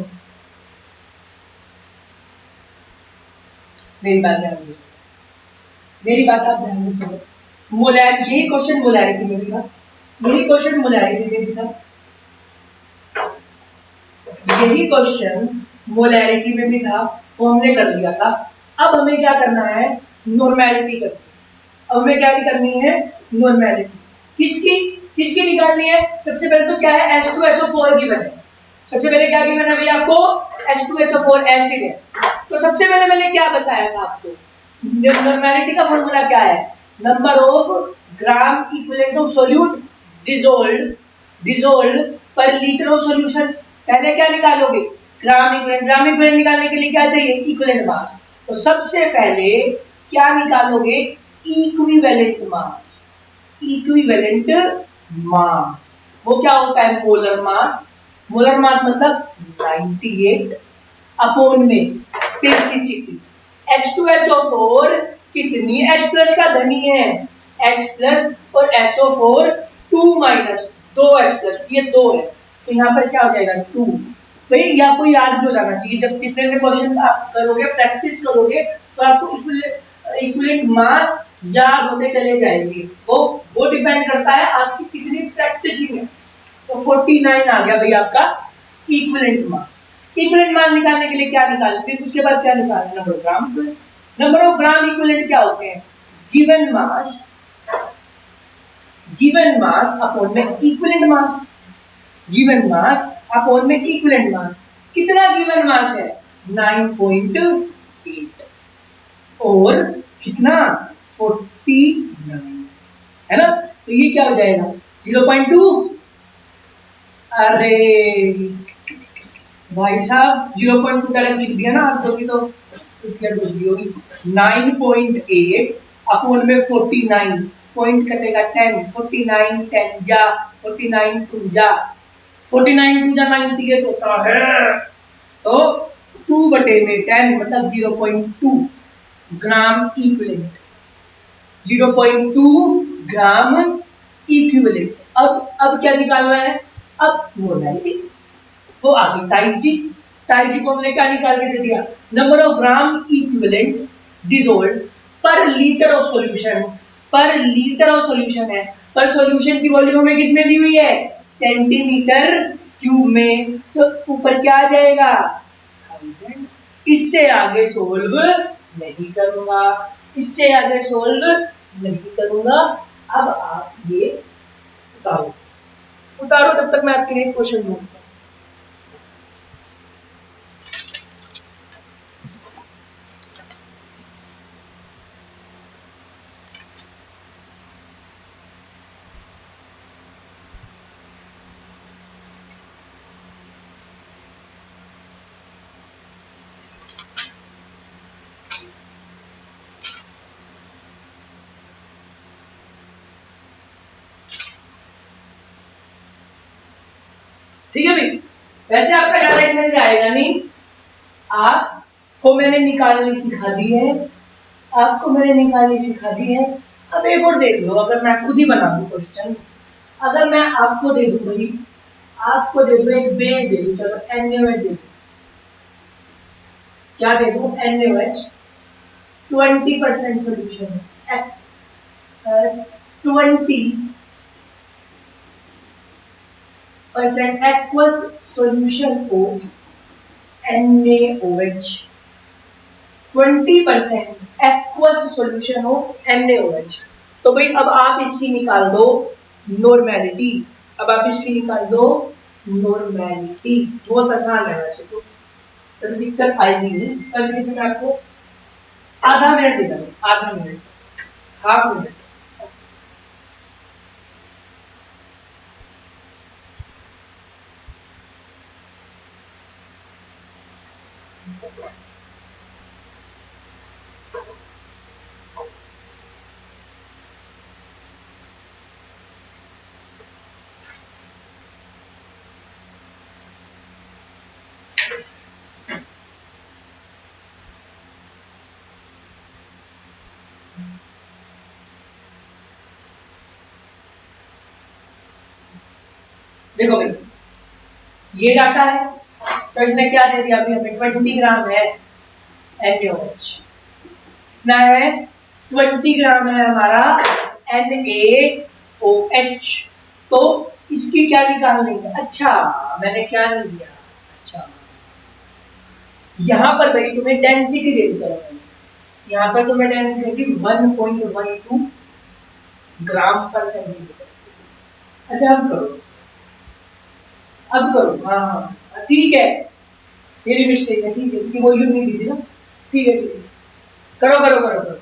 मेरी बात ध्यान से मेरी बात आप ध्यान से सुनो। मोलैर यही क्वेश्चन मोलैरिटी में भी था, यही क्वेश्चन मोलैरिटी में भी था, यही क्वेश्चन मोलैरिटी में भी था, वो हमने कर लिया था। अब हमें क्या करना है, नॉर्मेलिटी करनी है। अब हमें क्या करनी है, नॉर्मेलिटी किसकी किसकी निकालनी है। सबसे पहले तो क्या है, H2SO4 गिवन है। सबसे पहले क्या गिवन है भैया आपको, H2SO4 एसिड है। तो सबसे पहले मैंने क्या बताया था आपको, नॉर्मेलिटी का फॉर्मूला क्या है, number of gram equivalent of solute dissolved per litre of solution. पहले क्या निकालोगे, ग्राम इक्विवेलेंट निकालने के लिए क्या चाहिए, इक्विवेलेंट मास। तो सबसे पहले क्या निकालोगे, इक्विवेलेंट मास। इक्विवेलेंट मास वो क्या होता है, मोलर मास। मोलर मास मतलब 98 अपॉन में 10cc। H2SO4 कितनी, H प्लस का धनी है, H प्लस और SO4 2 माइनस 2H प्लस, ये 2 है तो यहाँ पर क्या हो जाएगा 2। भाई ये आपको याद भी हो जाना चाहिए, जब कितने में क्वेश्चन आप करोगे, प्रैक्टिस करोगे तो आपको इक्विवेलेंट मास याद होते चले जाएंगे। वो डिपेंड करता है आपकी कितनी प्रैक्टिसिंग है। तो 49 आ गया भाई आपका इक्विवेलेंट मास। इक्विवेलेंट मास निकालने के लिए क्या निकालना, फिर उसके बाद क्या निकालना, number of gram. Number of gram equivalent क्या होते हैं, गिवन मास अपॉन में equivalent mass, given mass upon में इक्विवेलेंट मास। कितना गिवन मास है, 9.8 और कितना 49 है ना। तो ये क्या हो जाएगा 0.2। अरे भाई साहब 0.2 डायरेक्ट लिख दिया ना आपको की, तो क्या कुछ भी होगी 9.8 अपॉन में 49, पॉइंट कटेगा 10, 49 10 जा 49 2 जा 49 2 जा 98 होता है। तो 2 बटे में 10 मतलब 0.2 ग्राम इक्विवेलेंट, 0.2 ग्राम इक्विवेलेंट। अब क्या निकालना है, अब मोलैरिटी। वो आ गई ताई जी को हमने क्या निकाल के दे दिया, number of gram equivalent dissolved per litre of solution. Per litre of solution है, पर सॉल्यूशन की वॉल्यूम हमें किस में दी हुई है, सेंटीमीटर क्यूब में। तो ऊपर क्या आ जाएगा 1000। इससे आगे सोल्व नहीं करूंगा, इससे आगे सोल्व नहीं करूंगा। अब आप ये उतारो उतारो, तब तक मैं आपके लिए क्वेश्चन दूंगा। ठीक है भाई, वैसे आपका ज्यादा इसमें से आएगा नहीं, आपको मैंने निकालनी सिखा दी है, आपको मैंने निकालनी सिखा दी है। अब एक और देख लो, अगर मैं खुद ही बना दूं क्वेश्चन, अगर मैं आपको दे दूं भाई, आपको दे दूं एक बेस दे दूं, चलो NaOH दे दूं, क्या दे दूं NaOH 20% सोल्यूशन है, 20% aqueous solution of NaOH, 20% aqueous solution of NaOH। तो भाई अब आप इसकी निकाल दो नॉर्मेलिटी, अब आप इसकी निकाल दो नॉर्मेलिटी। बहुत आसान है वैसे तो, दिक्कत आएगी नहीं। कर मैं आपको आधा मिनट देता हूँ, आधा मिनट, हाफ मिनट। देखो भाई ये डाटा है, तो इसने क्या दे दिया अभी हमें 20 ग्राम है NaOH, कितना है 20 ग्राम है हमारा NaOH। तो इसकी क्या निकालनी है, अच्छा मैंने क्या नहीं दिया, अच्छा यहां पर भाई तुम्हें डेंसिटी दे दी, चलो यहां पर तुम्हें डेंसिटी दी 1.12 ग्राम पर सेंटीमीटर। अच्छा अब करो, अब करो, हाँ हाँ ठीक है, मेरी मिस्टेक है, ठीक है क्योंकि वॉल्यूम नहीं दी थी ना, ठीक है ठीक है, करो करो करो करो, करो।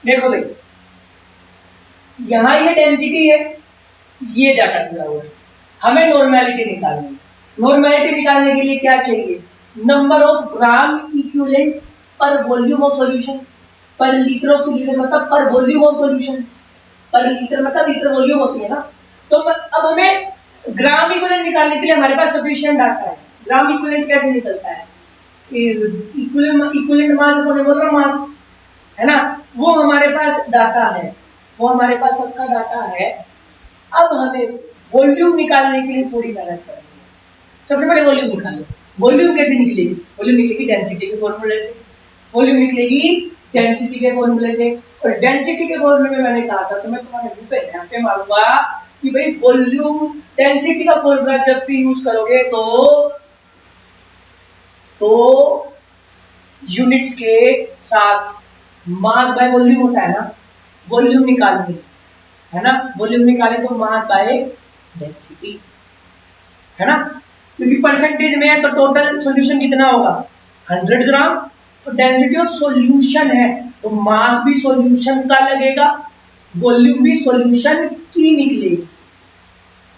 देखो भाई यहां ये डेंसिटी है, ये डाटा दिया हुआ है, हमें नॉर्मेलिटी निकालनी है। नॉर्मेलिटी निकालने के लिए क्या चाहिए, नंबर ऑफ ग्राम इक्विवेलेंट पर volume of solution, per litre of solution मतलब पर volume of solution, per litre मतलब लीटर वॉल्यूम होती है ना। तो अब हमें ग्राम इक्विवेलेंट निकालने के लिए हमारे पास सफिशिएंट डाटा है। ग्राम इक्विवेलेंट कैसे निकलता है, इक्विवेलेंट मास अपॉन मोलर मास, है ना, वो हमारे पास डाटा है, वो हमारे पास सबका डाटा है। अब हमें वॉल्यूम निकालने के लिए थोड़ी मेहनत करनी है। सबसे पहले वॉल्यूम निकालो, वॉल्यूम कैसे निकलेगी, वॉल्यूम निकलेगी डेंसिटी के फॉर्मूले से, वॉल्यूम निकलेगी डेंसिटी के फॉर्मूले से, और डेंसिटी के फॉर्मूले में मैंने कहा था, तो मैं तुम्हारे मुंह पे यहाँ पे मारूंगा कि भाई वॉल्यूम डेंसिटी का फॉर्मूला जब भी यूज करोगे तो यूनिट्स के साथ मास बाय वॉल्यूम होता है ना, वॉल्यूम निकालनी है ना, वॉल्यूम निकाले तो मास बाय डेंसिटी, है ना, क्योंकि परसेंटेज में है तो टोटल सॉल्यूशन कितना होगा 100 ग्राम, तो डेंसिटी ऑफ सॉल्यूशन है तो मास भी सॉल्यूशन का लगेगा, वॉल्यूम भी सॉल्यूशन की निकलेगी,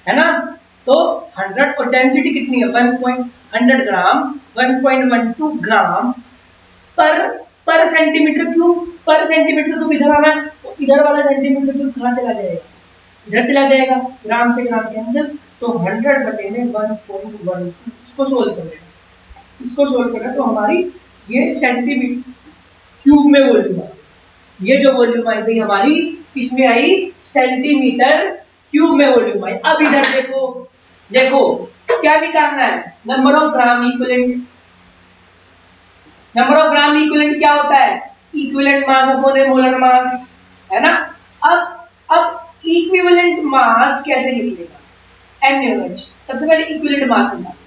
है ना। तो 100 और डेंसिटी कितनी है 1.100 ग्राम, 1.12 ग्राम पर सेंटीमीटर क्यूब, पर सेंटीमीटर क्यूब इधर आना है तो इधर वाला सेंटीमीटर क्यूब कहाँ चला जाएगा, इधर चला जाएगा, ग्राम से ग्राम कैंसिल, तो 100 बटे में 1.1, इसको सोल्व कर लेना, इसको सोल्व करना तो हमारी ये सेंटीमीटर क्यूब में वॉल्यूम आई, ये जो वॉल्यूम आई गई हमारी इसमें आई सेंटीमीटर क्यूब में वॉल्यूम आई। अब इधर देखो, देखो क्या निकालना है, number of gram equivalent, number of gram equivalent क्या होता है, इक्विवेलेंट मास अपॉन मोलर मास, है ना। अब इक्विवेलेंट मास कैसे निकलेगा, NaOH, सबसे पहले इक्विवेलेंट मास निकालो,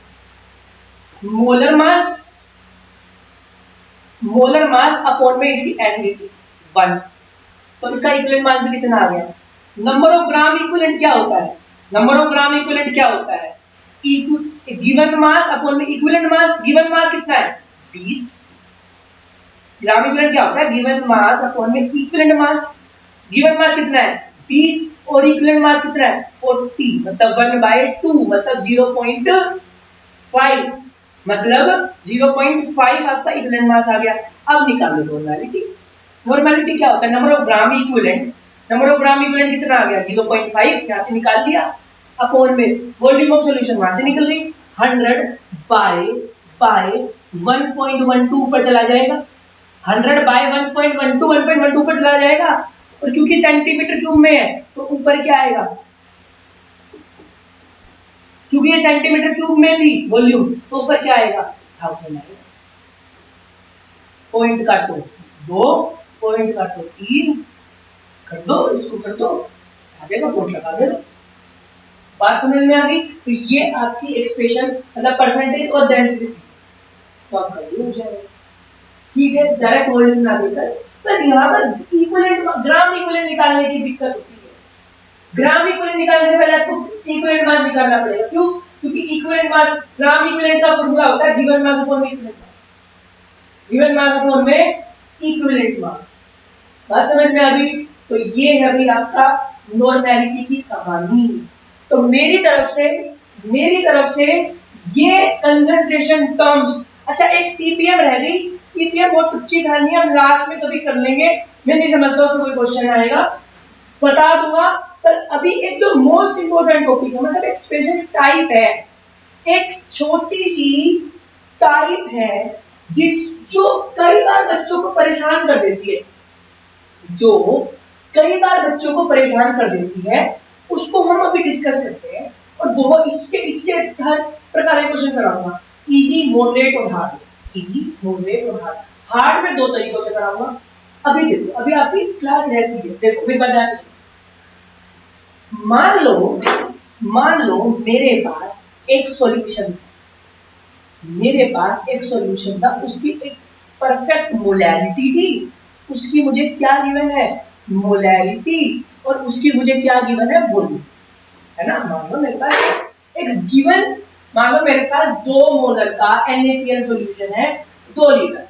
मोलर मास अपॉन में इसकी एसिडिटी 1, तो इसका इक्विवेलेंट मास भी कितना आ गया। नंबर ऑफ ग्राम इक्विवेलेंट क्या होता है, नंबर ऑफ ग्राम इक्विवेलेंट क्या होता है, गिवन मास अपॉन में इक्विवेलेंट मास, गिवन मास कितना है 20, ग्राम इक्विवेलेंट क्या होता है, गिवन मास अपॉन में इक्विवेलेंट मास, गिवन मास कितना है 20 और इक्विवेलेंट मास कितना है 40, मतलब 1/2 मतलब 0.5, मतलब 0.5 आपका इक्विवेलेंट मास आ गया। अब निकालो नॉर्मेलिटी, नॉर्मेलिटी क्या होता है, number of gram equivalent, number of gram equivalent कितना आ गया 0.5, यहां से निकाल लिया, अपॉन में वॉल्यूम ऑफ सॉल्यूशन वहां से निकल गई, 100 बाय 1.12 पर चला जाएगा, 100 बाय 1.12 पर चला जाएगा, और क्योंकि सेंटीमीटर क्यूब में है तो ऊपर क्या आएगा, क्योंकि ये सेंटीमीटर क्यूब में थी वॉल्यूम तो ऊपर क्या आएगा 1000 आएगा, पॉइंट काटो 2, पॉइंट काटो 3, कर दो इसको, कर दो आ जाएगा, पॉइंट लगा दे, बात समझ में आ गई। तो ये आपकी एक्सप्रेशन मतलब परसेंटेज और डेंसिटी, तो आपका ये हो जाएगा, ठीक है, डायरेक्ट वॉल्यूम ना देकर, पर यहाँ पर इक्विवेलेंट ग्राम इक्विवेलेंट निकालने की दिक्कत होती है, ग्राम इक्विवेलेंट निकालने से पहले आपको इक्विवेलेंट मास निकालना पड़ेगा, क्यों, क्योंकि इक्विवेलेंट मास ग्राम इक्विवेलेंट का फॉर्मूला होता है गिवन मास अपॉन में equivalent mass, given mass upon में इक्विवेलेंट मास, बात समझ में आ गई। तो ये है अभी आपका नॉर्मैलिटी की कहानी। तो मेरी तरफ से ये कंसंट्रेशन टर्म्स। अच्छा, एक टीपीएम रह गई। टीपीएम बहुत अच्छी कहानी है, हम लास्ट में कभी कर लेंगे। मैं नहीं समझता उससे कोई क्वेश्चन आएगा, बता दूंगा। पर अभी एक जो मोस्ट इंपोर्टेंट टॉपिक है, मतलब एक स्पेशल टाइप है, एक छोटी सी टाइप है जो कई बार बच्चों को परेशान कर देती है, जो कई बार बच्चों को परेशान कर देती है, उसको हम अभी डिस्कस करते हैं। और बहुत इसके हर प्रकार के क्वेश्चन कराऊंगा, इजी, मॉडरेट और हार्ड। इजी, मॉडरेट और हार्ड। हार्ड में 2 तरीकों से कराऊंगा। अभी देखो, अभी आपकी क्लास रहती है, देखो फिर बता। मान लो मेरे पास एक सॉल्यूशन था, उसकी एक परफेक्ट मोलैरिटी थी। उसकी मुझे क्या गिवन है? मोलैरिटी। और उसकी मुझे क्या गिवन है? वॉल्यूम। है ना? मान लो मेरे पास 2 मोलर का NaCl सॉल्यूशन है, 2 लीटर।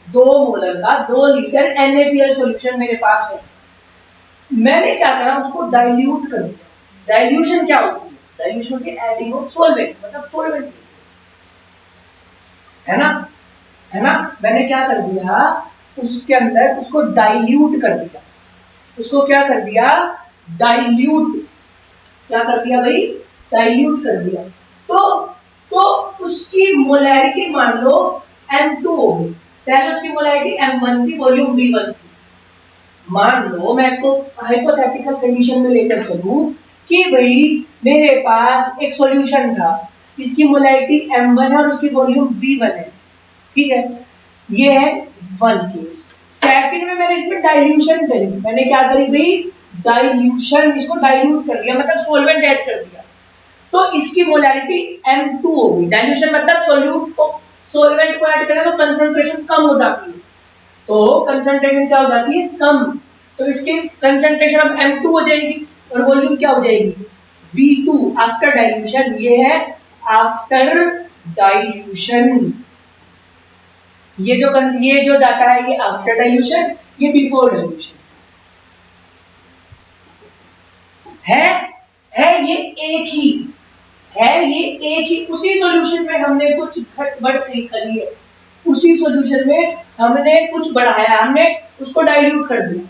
2 मोलर का 2 लीटर NaCl सॉल्यूशन मेरे पास है। मैंने क्या करा? उसको डाइल्यूट कर दिया। डाइल्यूशन क्या होती है? डाइल्यूशन होती है एडिंग ऑफ सॉल्वेंट, मतलब सॉल्वेंट। है ना? मैंने क्या कर दिया? उसके अंदर उसको डाइल्यूट कर दिया। उसको क्या कर दिया? डाइल्यूट। क्या कर दिया भाई? डाइल्यूट कर दिया। तो उसकी मोलैरिटी मान लो M2 हो गई। पहले उसकी मोलैरिटी M1 थी, वॉल्यूम V1 थी। मान लो मैं इसको हाइपोथेटिकल कंडीशन में लेकर चलूं कि भाई मेरे पास एक सॉल्यूशन था, इसकी मोलैरिटी M1 है और उसकी वॉल्यूम V1 है। ठीक है, ये है 1 केस। सेकंड में मैंने इसमें डाइल्यूशन करी। मैंने क्या करी भाई? डाइल्यूशन, इसको डाइल्यूट कर दिया, मतलब सॉल्वेंट ऐड कर दिया। तो इसकी मोलैरिटी M2 होगी। डाइल्यूशन मतलब सॉल्वेंट को ऐड करें तो कंसंट्रेशन कम हो जाती है। तो कंसंट्रेशन क्या हो जाती है? कम। तो इसकी कंसंट्रेशन अब M2 हो जाएगी और वॉल्यूम क्या हो जाएगी? V2 after dilution. ये है आफ्टर डाइल्यूशन। ये जो डाटा है ये आफ्टर डाइल्यूशन, ये बिफोर डाइल्यूशन है ये एक ही उसी सॉल्यूशन में हमने कुछ घट-बढ़ करी है। उसी सॉल्यूशन में हमने कुछ बढ़ाया, हमने उसको डाइल्यूट कर दिया।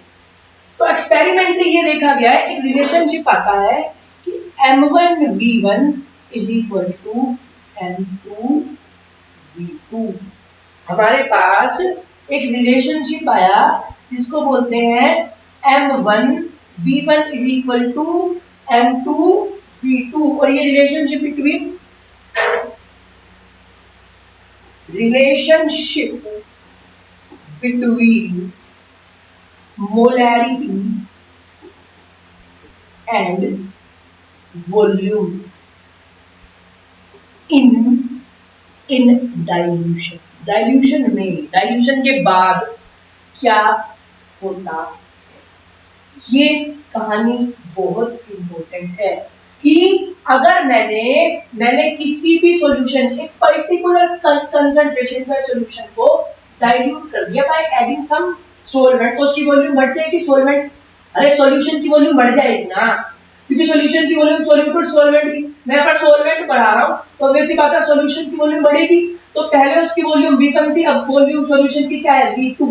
तो एक्सपेरिमेंटली ये देखा गया है, एक रिलेशनशिप आता है कि M1V1 is equal to M2V2। हमारे पास एक रिलेशनशिप आया जिसको बोलते हैं M1V1 is equal to M2V2। और ये relationship between molarity and volume in dilution। Dilution के बाद क्या होता है? ये कहानी बहुत इंपॉर्टेंट है कि अगर मैंने किसी भी सॉल्यूशन, एक पर्टिकुलर कंसंट्रेशन का सॉल्यूशन को डाइल्यूट कर दिया बाय एडिंग सम सॉल्वेंट, तो उसकी वॉल्यूम बढ़ जाएगी। सॉल्यूशन की वॉल्यूम बढ़ जाएगी ना, क्योंकि सॉल्यूशन की वॉल्यूम सॉल्यूटेड सॉल्वेंट की, मैं अगर सॉल्वेंट बढ़ा रहा हूं तो ऑब्वियसली बात है सॉल्यूशन की वॉल्यूम बढ़ेगी। तो पहले उसकी वॉल्यूम V1 थी, अब वॉल्यूम सॉल्यूशन की क्या है? V2।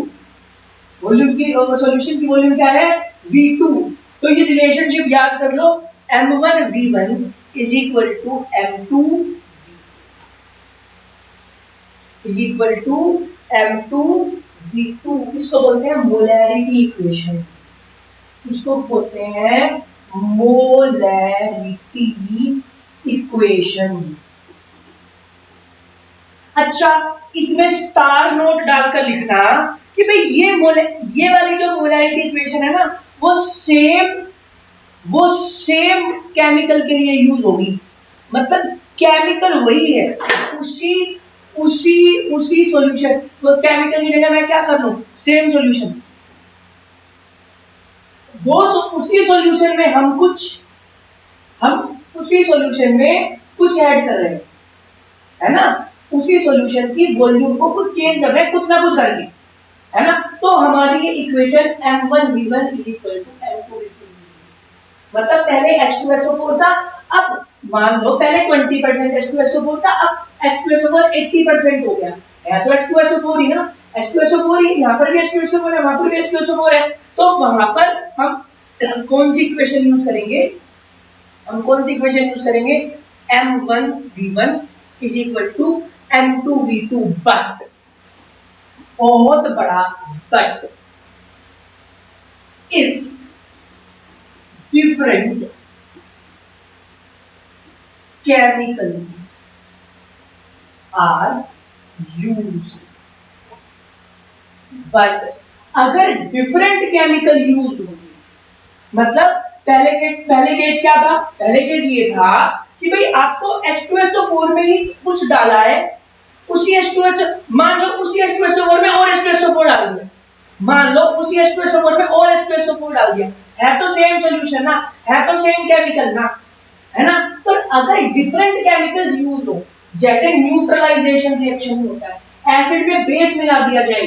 वॉल्यूम की सॉल्यूशन की वॉल्यूम क्या है? V2। तो ये रिलेशनशिप याद कर लो, M1V1 is equal to M2V2। इसको बोलते हैं मोलैरिटी इक्वेशन। इसको बोलते हैं मोलैरिटी इक्वेशन। अच्छा, इसमें स्टार नोट डालकर लिखना कि भाई ये वाली जो मोलैरिटी इक्वेशन है ना, वो सेम केमिकल के लिए यूज होगी। मतलब केमिकल वही है, उसी सॉल्यूशन, वो केमिकल की जगह मैं क्या कर लूं? Same solution. उसी सॉल्यूशन में हम उसी सॉल्यूशन में कुछ ऐड कर रहे हैं, है ना? उसी सॉल्यूशन की वॉल्यूम को कुछ चेंज कर रहे हैं, कुछ ना कुछ करके, है ना? तो हमारी ये equation M1V1 is equal to M2V2। मतलब पहले H2SO4 था, अब मान लो पहले 20% H2SO4 था, अब H2SO4 80% हो गया है, तो H2SO4 ही ना, H2SO4 ही, यहाँ पर भी H2SO4 है, वहां पर भी H2SO4 है, तो वहां पर हम कौन सी इक्वेशन यूज करेंगे, हम कौन सी इक्वेशन यूज करेंगे, M1V1 is equal to M2V2, but बहुत बड़ा but, if different chemicals are used, but अगर different chemical used होंगे, मतलब पहले केस क्या था, पहले केस ये था कि भाई आपको H2SO4 में ही कुछ डाला है, उसी H2SO, मान लो उसी H2SO4 में और H2SO4 डाल दिया, मान लो उसी H2SO4 में और H2SO4 डाल दिया, है तो सेम सॉल्यूशन ना, है तो सेम केमिकल ना, है ना, पर अगर डिफरेंट केमिकल्स यूज हो, जैसे न्यूट्रलाइजेशन रिएक्शन होता है, एसिड में बेस मिला दिया जाए,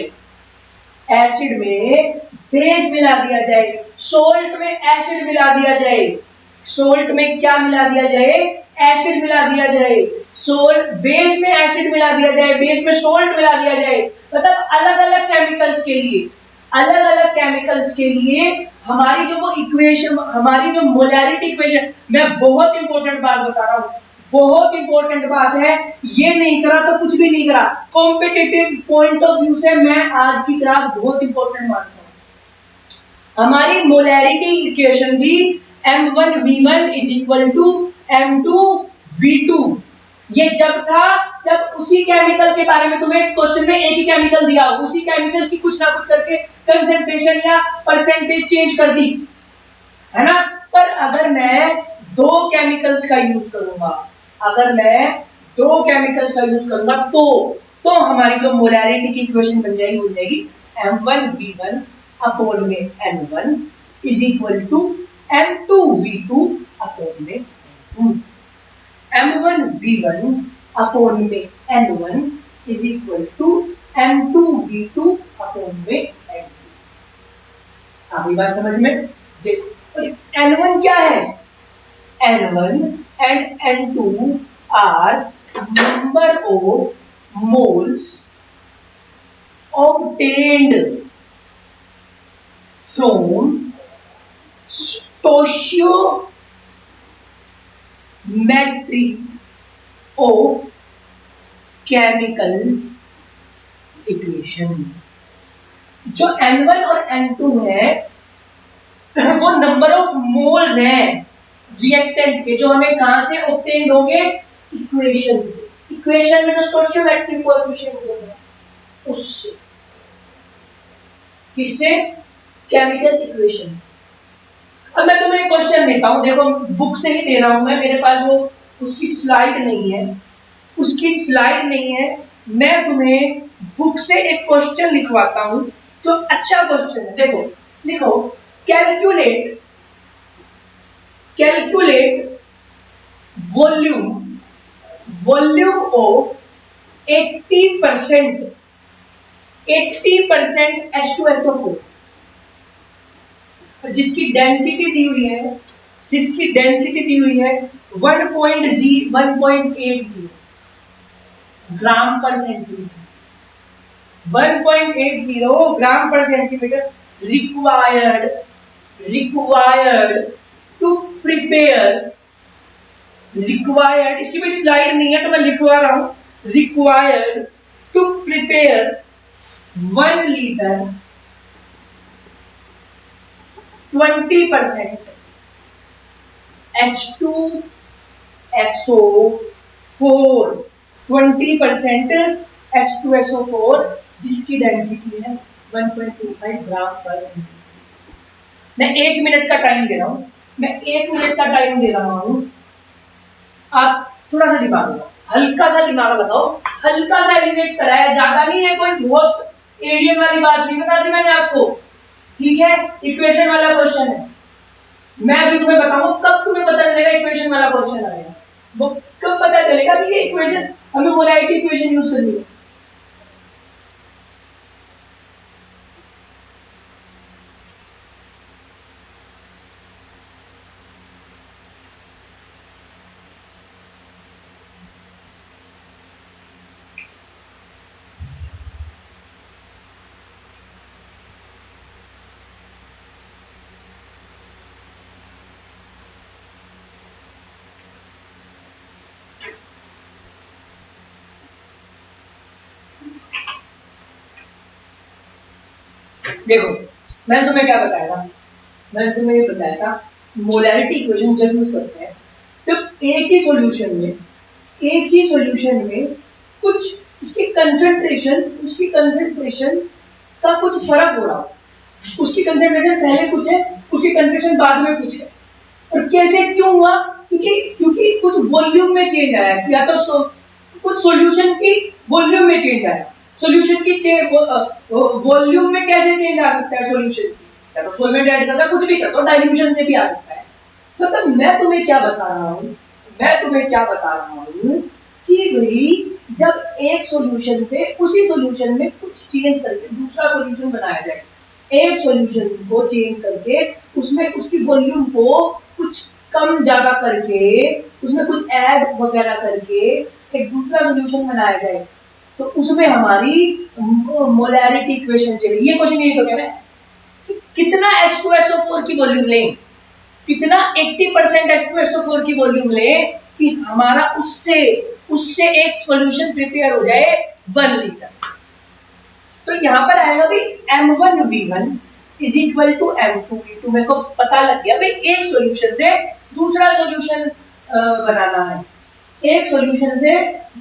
एसिड में बेस मिला दिया जाए, सोल्ट में एसिड मिला दिया जाए, सोल्ट में क्या मिला दिया जाए, एसिड मिला दिया जाए, सोल्ट बेस में एसिड मिला दिया जाए, बेस में सोल्ट मिला दिया जाए, मतलब अलग अलग केमिकल्स के लिए, अलग अलग केमिकल्स के लिए हमारी जो वो इक्वेशन, हमारी जो मोलैरिटी इक्वेशन, मैं बहुत इंपॉर्टेंट बात बता रहा हूं, बहुत इंपॉर्टेंट बात है, ये नहीं करा तो कुछ भी नहीं करा, कॉम्पिटिटिव पॉइंट ऑफ व्यू से मैं आज की क्लास बहुत इंपॉर्टेंट मानता हूं। हमारी मोलैरिटी इक्वेशन थी M1V1 is equal to M2V2, ये जब था जब उसी केमिकल के बारे में तुम्हें क्वेश्चन में एक ही केमिकल दिया, उसी केमिकल की कुछ ना कुछ करके कंसंट्रेशन या परसेंटेज चेंज कर दी, है ना, पर अगर मैं दो केमिकल्स का यूज करूंगा, अगर मैं दो केमिकल्स का यूज करूंगा तो हमारी जो मोलैरिटी की इक्वेशन बन जाएगी M1V1 अपॉन में N1 is equal to M2V2 upon में M1V1 अपॉन में N1 is equal to M2V2 upon में N2। अभी बात समझ में, देखो N1 क्या है, N1 and N2 are number of moles obtained from stoichiometry of chemical equation। जो N1 और N2 है वो नंबर ऑफ मोल्स हैं रिएक्टेंट के, जो हमें कहां से ऑब्टेन होंगे, इक्वेशन से, इक्वेशन में जो स्टोइचोमेट्रिक कोएफिशिएंट होता है उससे, किससे, केमिकल इक्वेशन। अब मैं तुम्हें क्वेश्चन देता हूं, देखो बुक से ही दे रहा हूं मैं, मेरे पास वो उसकी स्लाइड नहीं है, उसकी स्लाइड नहीं है, मैं तुम्हें बुक से एक क्वेश्चन लिखवाता हूं जो अच्छा क्वेश्चन है। देखो लिखो, कैलकुलेट वॉल्यूम ऑफ 80% H2SO4, जिसकी डेंसिटी दी हुई है, 1.80 ग्राम पर सेंटीमीटर, 1.80 ग्राम पर centimetre required to prepare, required, इसकी भी स्लाइड नहीं है तो मैं लिखवा रहा हूं, required to prepare 1 litre 20% H2SO4, 20% H2SO4 जिसकी डेंसिटी है 1.25 ग्राम पर सेंटीमीटर। मैं 1 मिनट का टाइम दे रहा हूं, आप थोड़ा सा दिमाग लगाओ, हल्का सा दिमाग लगाओ, हल्का सा एलिमिनेट करा है, ज्यादा नहीं है, कोई बहुत एलियन वाली बात नहीं बता दी मैंने आपको, ठीक है, इक्वेशन वाला क्वेश्चन है। मैं अभी तुम्हें बताऊं कब तुम्हें पता चलेगा इक्वेशन वाला क्वेश्चन आएगा, वो कब पता चलेगा कि ये इक्वेशन हमें मोलैरिटी इक्वेशन यूज करनी है। देखो मैंने तुम्हें क्या बताया था, मैंने तुम्हें ये बताया था मोलैरिटी इक्वेशन जब यूज करते हैं तब एक ही सॉल्यूशन में कुछ उसकी कंसंट्रेशन का कुछ फर्क हो रहा हो, उसकी कंसंट्रेशन पहले कुछ है, उसकी कंसंट्रेशन बाद में कुछ है। और कैसे क्यों हुआ? क्योंकि कुछ वॉल्यूम में चेंज आया, या तो कुछ सॉल्यूशन की वॉल्यूम में चेंज आया। सॉल्यूशन की वॉल्यूम में कैसे चेंज आ सकता है सॉल्यूशन की? या तो सॉल्वेंट ऐड करता, कुछ भी करता, डाइल्यूशन से भी आ सकता है। मतलब मैं तुम्हें क्या बता रहा हूँ, कि भाई जब एक सॉल्यूशन से उसी सॉल्यूशन में कुछ चेंज करके दूसरा सॉल्यूशन बनाया जाए, एक सॉल्यूशन को चेंज करके उसमें उसकी वॉल्यूम को कुछ कम ज्यादा करके उसमें कुछ ऐड वगैरह करके एक दूसरा सॉल्यूशन बनाया जाए, तो उसमें हमारी मोलैरिटी इक्वेशन चाहिए। ये क्वेश्चन यही तो कह रहा है कि कितना H2SO4 की वॉल्यूम लें, कितना 80% H2SO4 की वॉल्यूम लें कि हमारा उससे एक सॉल्यूशन प्रिपेयर हो जाए 1 लीटर। तो यहां पर आएगा भाई M1V1 is equal to M2V2। मेरे को पता लग गया भाई एक सॉल्यूशन से दूसरा सॉल्यूशन बनाना है, एक सॉल्यूशन से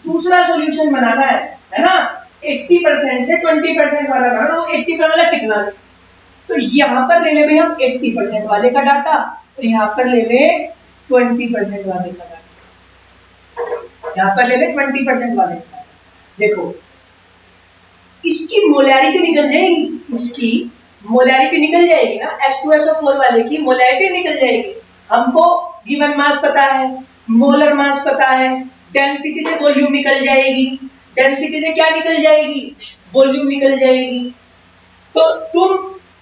दूसरा सॉल्यूशन बनाना है ना। 80% से 20% वाला बनाना, 80% वाला कितना ले, तो यहां पर ले ले भाई हम 80% वाले का डाटा, तो यहां पर ले ले 20% वाले का डाटा, यहां पर ले ले 20% वाले का डाटा। देखो इसकी मोलैरिटी निकल जाएगी, इसकी मोलैरिटी निकल जाएगी ना, H2SO4 वाले की मोलैरिटी निकल जाएगी। हमको गिवन मास पता है, मोलर मास पता है, डेंसिटी से वॉल्यूम निकल जाएगी, डेंसिटी से क्या निकल जाएगी, वॉल्यूम निकल जाएगी। तो तुम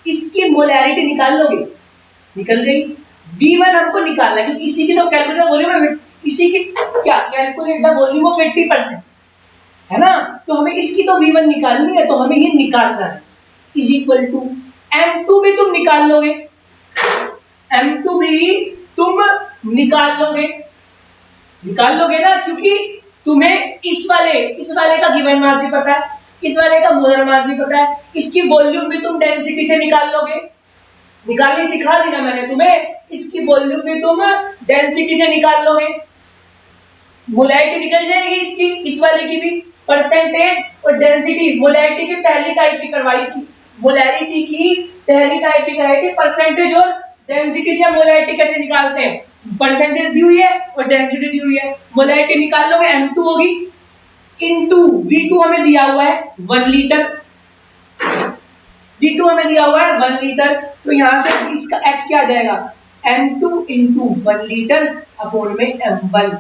इसकी मोलैरिटी निकाल लोगे, निकल गई। V1 हमको निकालना है क्योंकि इसी की तो कैलकुलेट वॉल्यूम है, इसी की क्या कैलकुलेट द वॉल्यूम ऑफ 80%, है ना। तो हमें इसकी तो V1 निकालनी है, तो हमें ये निकालना है इज इक्वल टू M2 भी तुम निकाल लोगे, M2 भी तुम निकाल लोगे ना, क्योंकि तुम्हें इस वाले का गिवन मास भी पता है, इस वाले का मोलर मास भी पता है, इसकी वॉल्यूम भी तुम डेंसिटी से निकाल लोगे, निकालनी सिखा दी ना मैंने तुम्हें, इसकी वॉल्यूम भी तुम डेंसिटी से निकाल लोगे, मोलैरिटी निकल जाएगी इसकी, इस वाले की भी। परसेंटेज और डेंसिटी मोलैरिटी की पहली टाइप की करवाई थी, मोलैरिटी की पहली टाइप की कराई थी। परसेंटेज और डेंसिटी से हम मोलैरिटी कैसे निकालते हैं, परसेंटेज दी हुई है और डेंसिटी दी हुई है, मोलैरिटी निकाल लोगे, M2 होगी इनटू V2 हमें दिया हुआ है 1 लीटर, V2 हमें दिया हुआ है 1 लीटर, तो यहां से इसका x क्या आ जाएगा, M2 इंटू 1 लीटर अपॉन में M1।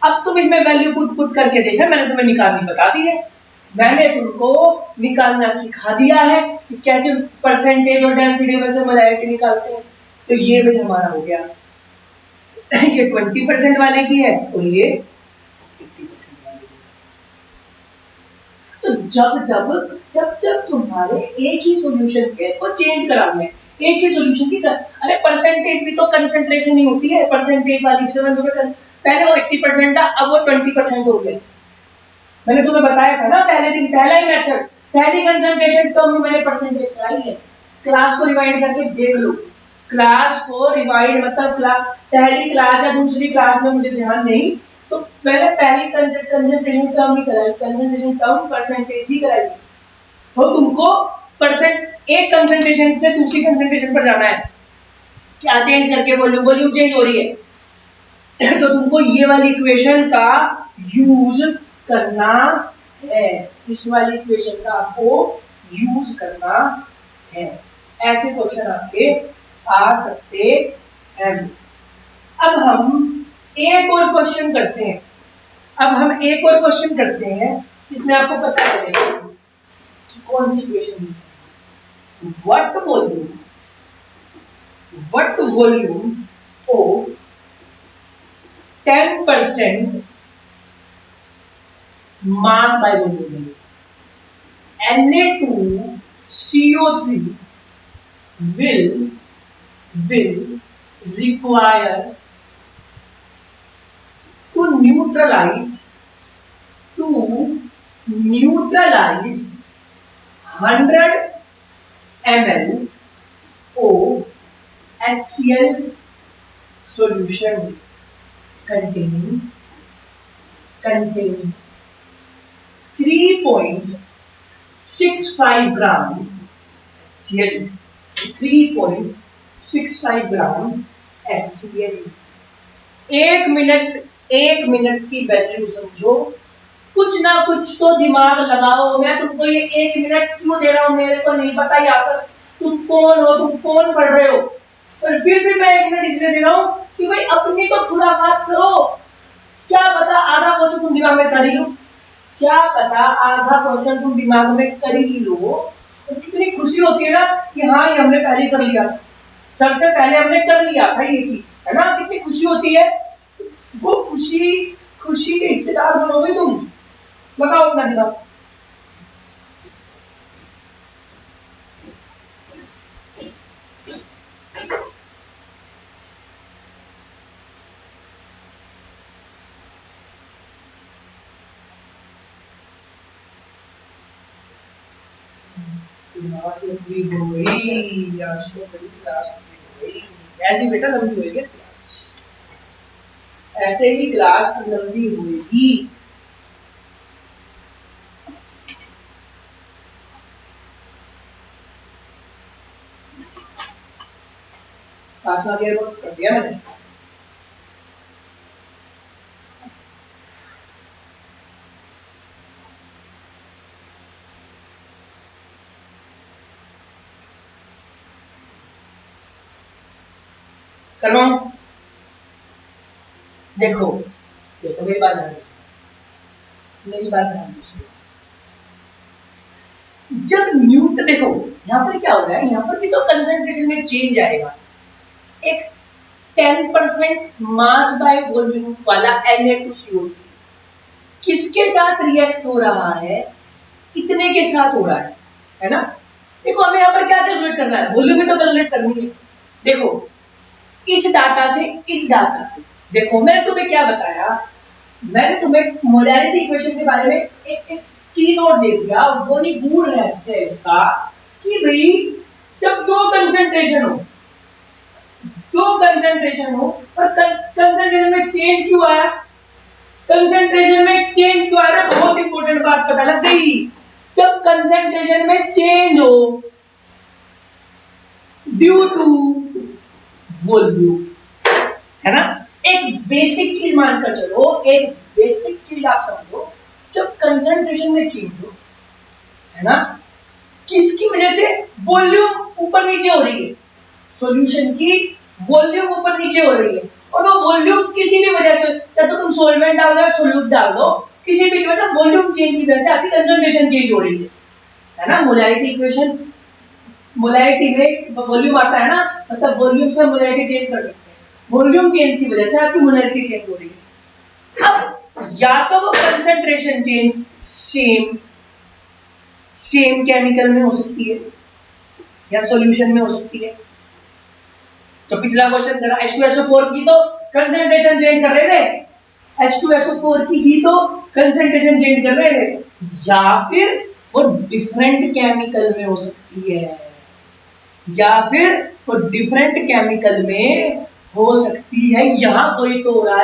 अब तुम इसमें वैल्यू पुट करके देखा, मैंने तुम्हें निकालनी बता दी है, मैंने तुमको निकालना सिखा दिया है कि कैसे परसेंटेज और डेंसिटी में से मोलैरिटी निकालते हैं। तो ये भी हमारा हो गया, ये 20% वाले की है और ये 80% वाले की। तो जब तुम्हारे एक ही सॉल्यूशन के को चेंज कराना है, एक ही सॉल्यूशन की अरे परसेंटेज भी तो कंसंट्रेशन ही होती है, परसेंटेज वाली तो मैंने पहले वो 80% था, अब वो 20% हो गया। मैंने तुम्हें बताया था ना पहले दिन, पहला ही मेथड, पहली कंसंट्रेशन टर्म मैंने परसेंटेज कराई है। क्लास को रिवाइंड करके देख लो, क्लास को रिवाइंड मतलब पहली क्लास या दूसरी क्लास में मुझे ध्यान नहीं, तो मैंने पहली कंसंट्रेशन टर्म ही कराई, कंसंट्रेशन टर्म परसेंटेज ही कराई। तो तुमको परसेंट एक कंसंट्रेशन से दूसरी कंसंट्रेशन पर जाना है, क्या चेंज करके वॉल्यूम चेंज हो रही है, तो तुमको ये वाली इक्वेशन का यूज करना है, इस वाली इक्वेशन का आपको यूज करना है। ऐसे क्वेश्चन आपके आ सकते हैं। अब हम एक और क्वेश्चन करते हैं, इसमें आपको पता चलेगा कि कौन सी इक्वेशन यूज करनी है। What volume of 10% mass by volume, Na2CO3 will require to neutralize 100 MnOHCl solution containing 3.65 gram HCl, 3.65 gram HCl। एक मिनट की वैल्यू समझो, कुछ ना कुछ तो दिमाग लगाओ। मैं तुमको ये 1 मिनट क्यों दे रहा हूं मेरे को नहीं पता, या फिर तुम कौन हो, तुम कौन पढ़ रहे हो, पर फिर भी मैं 1 मिनट इसलिए दे रहा हूं कि भाई अपनी तो खुराफात करो। क्या पता आधा क्वेश्चन तुम दिमाग में कर ही लो, क्या पता आधा क्वेश्चन तुम दिमाग में कर ही लो, तो कितनी खुशी होती है ना कि हाँ ये हमने पहले कर लिया, सबसे पहले हमने कर लिया था ये चीज, है ना, कितनी खुशी होती है। वो खुशी के हिस्सेदार बनोगे तुम। बताओ अपना दिमाग। ऐसी बेटा लंबी होगी क्लास, ऐसे ही क्लास लंबी होगी। पांचवा गियर कर दिया मैंने। करो, देखो देखो मेरी बात ध्यान दीजिए। जब न्यूटन, देखो यहाँ पर क्या हो रहा है, यहाँ पर भी तो कंसंट्रेशन में चेंज आएगा। एक 10% मास बाय वॉल्यूम वाला Na2CO2 किसके साथ रिएक्ट हो रहा है, इतने के साथ हो रहा है ना। देखो हमें यहाँ पर क्या कैलकुलेट करना है, वॉल्यूम भी तो कैलकुलेट करनी है। देखो इस डाटा से देखो मैंने तुम्हें क्या बताया, मैंने तुम्हें मोलैरिटी इक्वेशन के बारे में एक की नोट दे दिया। वही गूढ़ रहस्य है इसका कि भाई जब दो कंसंट्रेशन हो और कंसंट्रेशन में चेंज क्यों आया, बहुत इंपॉर्टेंट बात पता लग गई। जब कंसंट्रेशन में चेंज हो ड्यू टू वॉल्यूम, है ना, एक बेसिक चीज मानकर चलो, एक बेसिक चीज आप समझो, जब कंसंट्रेशन में चेंज हो, है ना, किसकी वजह से, वॉल्यूम ऊपर नीचे हो रही है, सॉल्यूशन की वॉल्यूम ऊपर नीचे हो रही है, और वो वॉल्यूम किसी भी वजह से, या तो तुम सॉल्वेंट डाल दो, सोल्यूट डाल दो, किसी भी मतलब वॉल्यूम चेंज की वजह से आपकी कंसंट्रेशन चेंज हो रही है ना। मोलैरिटी इक्वेशन, मोलैरिटी में वॉल्यूम आता है ना, मतलब वॉल्यूम से मोलैरिटी चेंज कर सकते हैं, वॉल्यूम चेंज की वजह से आपकी मोलैरिटी चेंज हो रही है। अब या तो वो कंसंट्रेशन चेंज सेम केमिकल में हो सकती है या सॉल्यूशन में हो सकती है। तो पिछला क्वेश्चन करा H2SO4 की तो कंसंट्रेशन चेंज कर रहे थे, H2SO4 की ही तो कंसंट्रेशन चेंज कर रहे थे, या फिर वो डिफरेंट केमिकल में हो सकती है, या फिर वो डिफरेंट केमिकल में हो सकती है। यहाँ वही तो हो रहा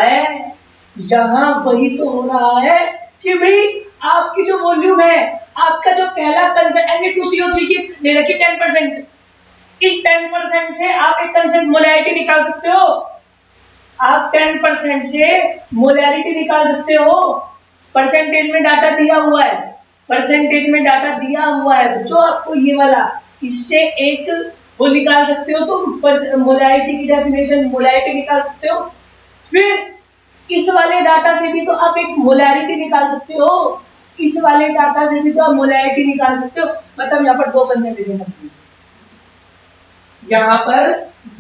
है, कि भाई आपकी जो वॉल्यूम है, आपका जो पहला Na2CO3 की ले रखी 10%, इस 10% से आप एक कंसेंट मोलैरिटी निकाल सकते हो, आप 10% से मोलैरिटी निकाल सकते हो। परसेंटेज में डाटा दिया हुआ है, जो आपको ये वाला, इससे एक वो निकाल सकते हो तुम, मोलैरिटी की डेफिनेशन, मोलैरिटी निकाल सकते हो। फिर इस वाले डाटा से भी तो आप एक मोलैरिटी निकाल सकते हो, इस वाले डाटा से भी तो आप मोलैरिटी निकाल सकते हो। मतलब यहाँ पर दो कंसंट्रेशन टर्म, यहाँ पर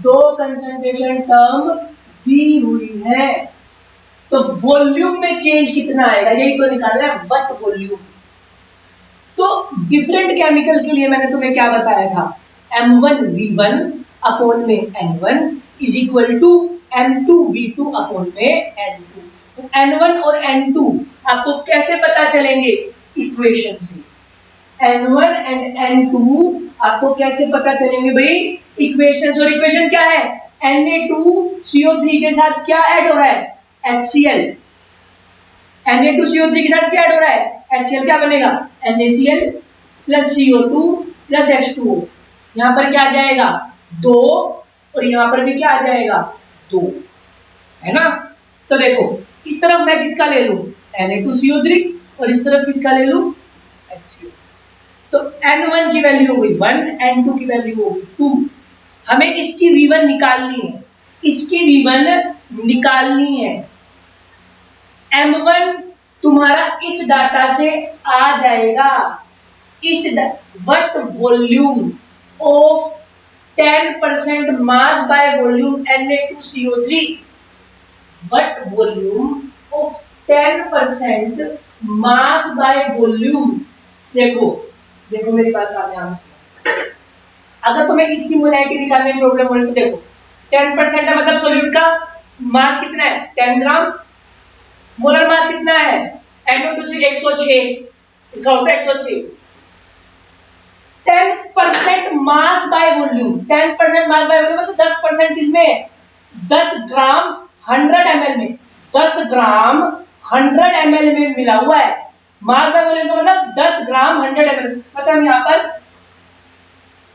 दो कंसंट्रेशन टर्म दी हुई है, तो वॉल्यूम में चेंज कितना आएगा यही तो निकालना है, व्हाट वॉल्यूम। तो डिफरेंट केमिकल के लिए मैंने तुम्हें क्या बताया था, M1V1 अपॉन में N1 is equal to M2V2 upon में N2। तो N1 और N2 आपको कैसे पता चलेंगे, इक्वेशन से। N1 एंड N2 आपको कैसे पता चलेंगे भाई? इक्वेशन। और इक्वेशन क्या है? Na2CO3 के साथ क्या ऐड हो रहा है? HCl। Na2CO3 के साथ क्या ऐड हो रहा है? HCl। क्या बनेगा? NaCl plus CO2 plus H2O। यहाँ पर क्या आ जाएगा? 2, और यहाँ पर भी क्या आ जाएगा? 2, है ना? तो देखो इस तरफ मैं किसका ले लूं? Na2CO3, और इस तरफ किसका ले लूं? HCl। तो N1 की वैल्यू हो गई 1, N2 की वैल्यू हो गई 2। हमें इसकी V1 निकालनी है, इसकी V1 निकालनी है। M1 तुम्हारा इस डाटा से आ जाएगा। इस what volume of 10% mass by volume Na2CO3, what volume of 10% mass by volume. देखो देखो मेरी बात का ध्यान, अगर तुम्हें इसकी मोलैरिटी निकालने में प्रॉब्लम हो रही तो देखो 10% है मतलब सॉल्यूट का मास कितना है? 10 ग्राम। मोलर मास कितना है? NO2 से 106, इसका होता है 106। 10% mass by volume, 10% mass by volume मतलब 10% किसमें? 10 ग्राम 100 ml में, 10 ग्राम 100 ml में मिला हुआ है। मास बाय वॉल्यूम का मतलब 10 ग्राम 100 ml, मतलब यहाँ पर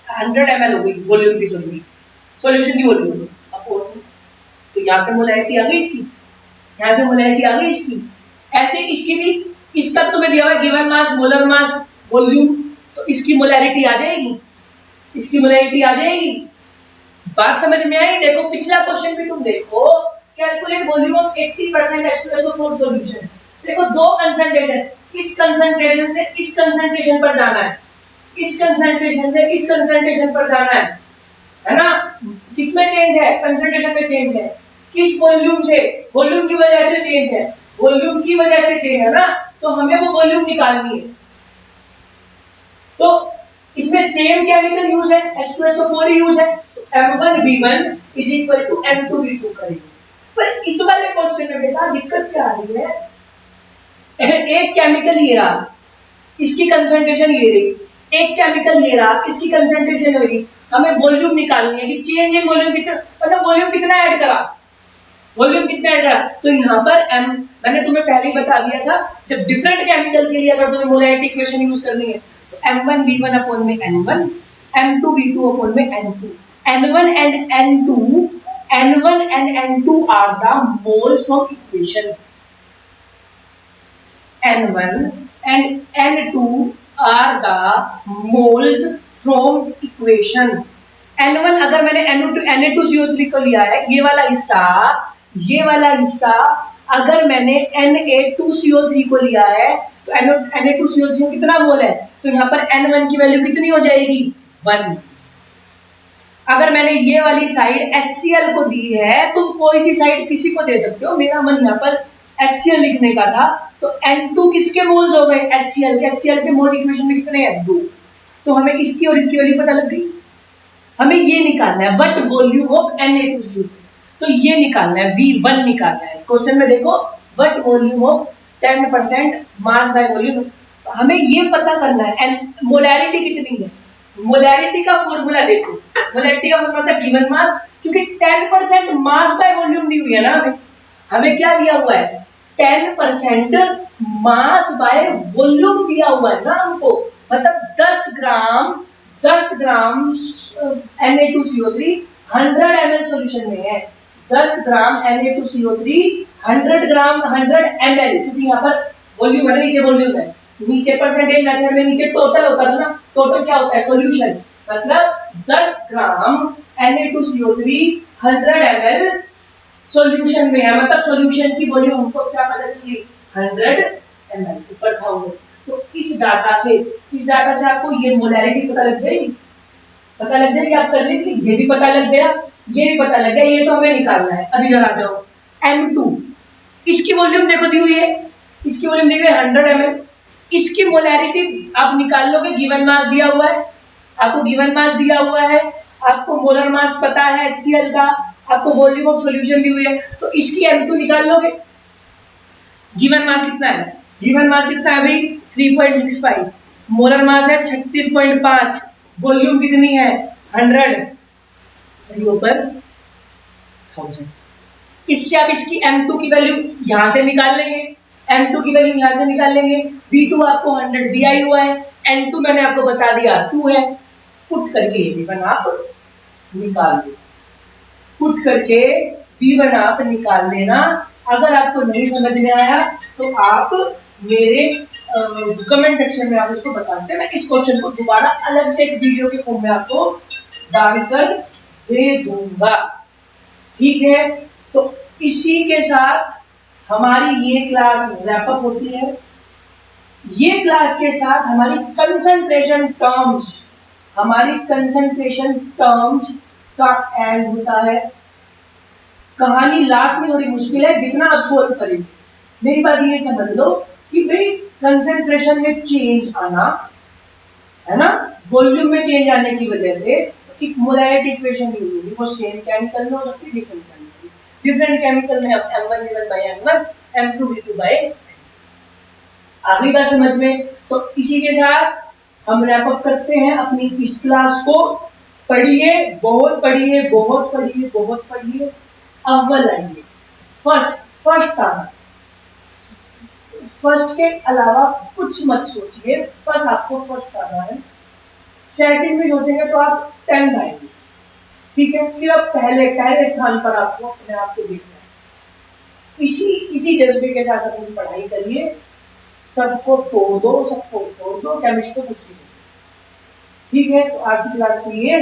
100 ml हो गई वॉल्यूम की सॉल्यूशन की वॉल्यूम। तो यहाँ से मोलैरिटी आ गई इसकी, यहाँ से मोलैरिटी आ गई इसकी। ऐसे इसकी भी, इसका तुम्हें दिया हुआ है given mass, molar mass, volume, तो इसकी मोलैरिटी आ जाएगी, इसकी मोलैरिटी आ जाएगी। बात समझ में आई? देखो पिछला क्वेश्चन भी तुम देखो, calculate volume of 80% H2SO4 solution. देखो दो कंसंट्रेशन, इस कंसंट्रेशन से इस कंसंट्रेशन पर जाना है, इस कंसंट्रेशन से इस कंसंट्रेशन पर जाना है ना? किसमें चेंज है? कंसंट्रेशन में चेंज है। किस वॉल्यूम से? वॉल्यूम की वजह से चेंज है, वॉल्यूम की वजह से चेंज है ना, तो हमें वो वॉल्यूम निकालनी है। तो इसमें सेम केमिकल यूज है, H2SO4 यूज है, तो M1V1 is equal to M2V2 करेंगे। पर इस वाले क्वेश्चन में बेटा दिक्कत क्या आ रही है? एक केमिकल ये रहा, इसकी कंसंट्रेशन ये रही, एक केमिकल ये रहा, इसकी कंसंट्रेशन ये रही, हमें वॉल्यूम निकालनी है कि चेंज इन वॉल्यूम कितना, मतलब वॉल्यूम कितना ऐड करा, वॉल्यूम कितना ऐड करा। तो यहाँ पर M, मैंने तुम्हें पहले ही बता दिया था, जब डिफरेंट केमिकल के लिए अगर तुम्हें मोलैरिटी इक्वेशन यूज करनी है तो M1V1 अपॉन में N1, M2V2 अपॉन में N2। N1 and N2, N1 and N2 are the moles from equation। N1 and N2 are the moles from equation। N1 अगर मैंने Na2CO3 को लिया है, ये वाला हिस्सा, ये वाला हिस्सा अगर मैंने Na2CO3 को लिया है तो Na2CO3 में कितना मोल है? तो यहाँ पर N1 की वैल्यू कितनी हो जाएगी? 1। अगर मैंने ये वाली साइड HCl को दी है, तुम कोई सी साइड किसी को दे सकते हो, मेरा मन यहाँ पर HCl लिखने का था, तो N2 किसके मोल्स हो गए? HCl के। HCl के मोल इक्वेशन में कितने हैं? 2। तो हमें इसकी और इसकी वैल्यू पता लग गई। हमें ये निकालना है व्हाट वॉल्यूम ऑफ Na2CO3, तो ये निकालना है, V1 निकालना है। क्वेश्चन में देखो what volume of 10% mass by volume, हमें ये पता करना है एंड मोलैरिटी कितनी है। मोलैरिटी का फॉर्मूला देखो, मोलैरिटी का फॉर्मूला था गिवन मास, क्योंकि 10% मास बाय वॉल्यूम दी हुई है ना, हमें क्या दिया हुआ है? 10% मास बाय वॉल्यूम दिया हुआ है ना हमको, मतलब 10 ग्राम Na2CO3 100 ml सॉल्यूशन में है। 10 ग्राम Na2CO3 100 ग्राम 100 ml, क्योंकि यहाँ पर वॉल्यूम है, नीचे वॉल्यूम है, नीचे परसेंटेज मेथड में नीचे टोटल होता है ना, टोटल क्या होता है? सॉल्यूशन। मतलब 10 ग्राम Na2CO3 100 ml सॉल्यूशन में है, मतलब सॉल्यूशन की वॉल्यूम हमको क्या पता चली? 100 ml ऊपर था वो। तो इस डाटा से आपको ये मोलैरिटी पता लग जाएगी, पता लग जाएगी, आप कर लेंगे, ये भी पता लग गया, ये भी पता लग गया, ये तो हमें निकालना है। अभी जरा जाओ M2, इसकी वॉल्यूम देखो दी हुई है, इसकी वॉल्यूम दी हुई है 100 ml, इसकी मोलैरिटी आप निकाल लोगे, गिवन मास दिया हुआ है, आपको गिवन मास दिया हुआ है, आपको मोलर मास पता है HCl का, आपको वॉल्यूम ऑफ सॉल्यूशन दी हुई है, तो इसकी M2 निकाल लोगे। गिवन मास कितना है? गिवन मास कितना है भाई? 3.65। मोलर मास है 36.5, वॉल्यूम कितनी है 100 ऊपर 1000। इससे आप इसकी M2 की वैल्यू यहां से निकाल लेंगे, M2 की वैल्यू यहां से निकाल लेंगे। V2 आपको 100 दिया ही हुआ है, N2 मैंने आपको बता दिया 2 है। पुट करके ये V1 आप निकाल दो, पुट करके V1 आप निकाल देना। अगर आपको नहीं समझ में आया तो आप मेरे कमेंट सेक्शन में आप उसको बताते हैं, मैं इस क्वेश्चन को दोबारा अलग से एक वीडियो के फॉर्म में आपको डालकर दे दूंगा, ठीक है। तो इसी के साथ हमारी ये क्लास रैप अप होती है। ये क्लास के साथ हमारी कंसंट्रेशन टर्म्स का एंड होता है। कहानी लास्ट में थोड़ी मुश्किल है, जितना आप सोल्व करेंगे। मेरी बात ये समझ लो कि भाई कंसंट्रेशन में चेंज आना है ना, वॉल्यूम में चेंज आने की वजह से एक मोलैरिटी इक्वेशन यूज होगी, वो सेम केमिकल में हो सकती है, डिफरेंट केमिकल में अब M1 V1 by M1, M2 V2 by आखिरी बात समझ में। तो इसी के साथ हम रैप अप करते हैं अपनी इस क्लास को। पढ़िए, बहुत पढ़िए, बहुत पढ़िए, बहुत पढ़िए। अव्वल आइए, फर्स्ट आना, फर्स्ट के अलावा कुछ मत सोचिए, बस आपको फर्स्ट आना है। सेकंड में सोचेंगे तो आप 10 आएंगे, ठीक है। सिर्फ पहले स्थान पर आपको अपने आप को देखना है। इसी जज्बे के साथ अपनी पढ़ाई करिए। सबको तोड़ दो, केमिस्ट्री को कुछ नहीं, ठीक है। तो आज की क्लास के लिए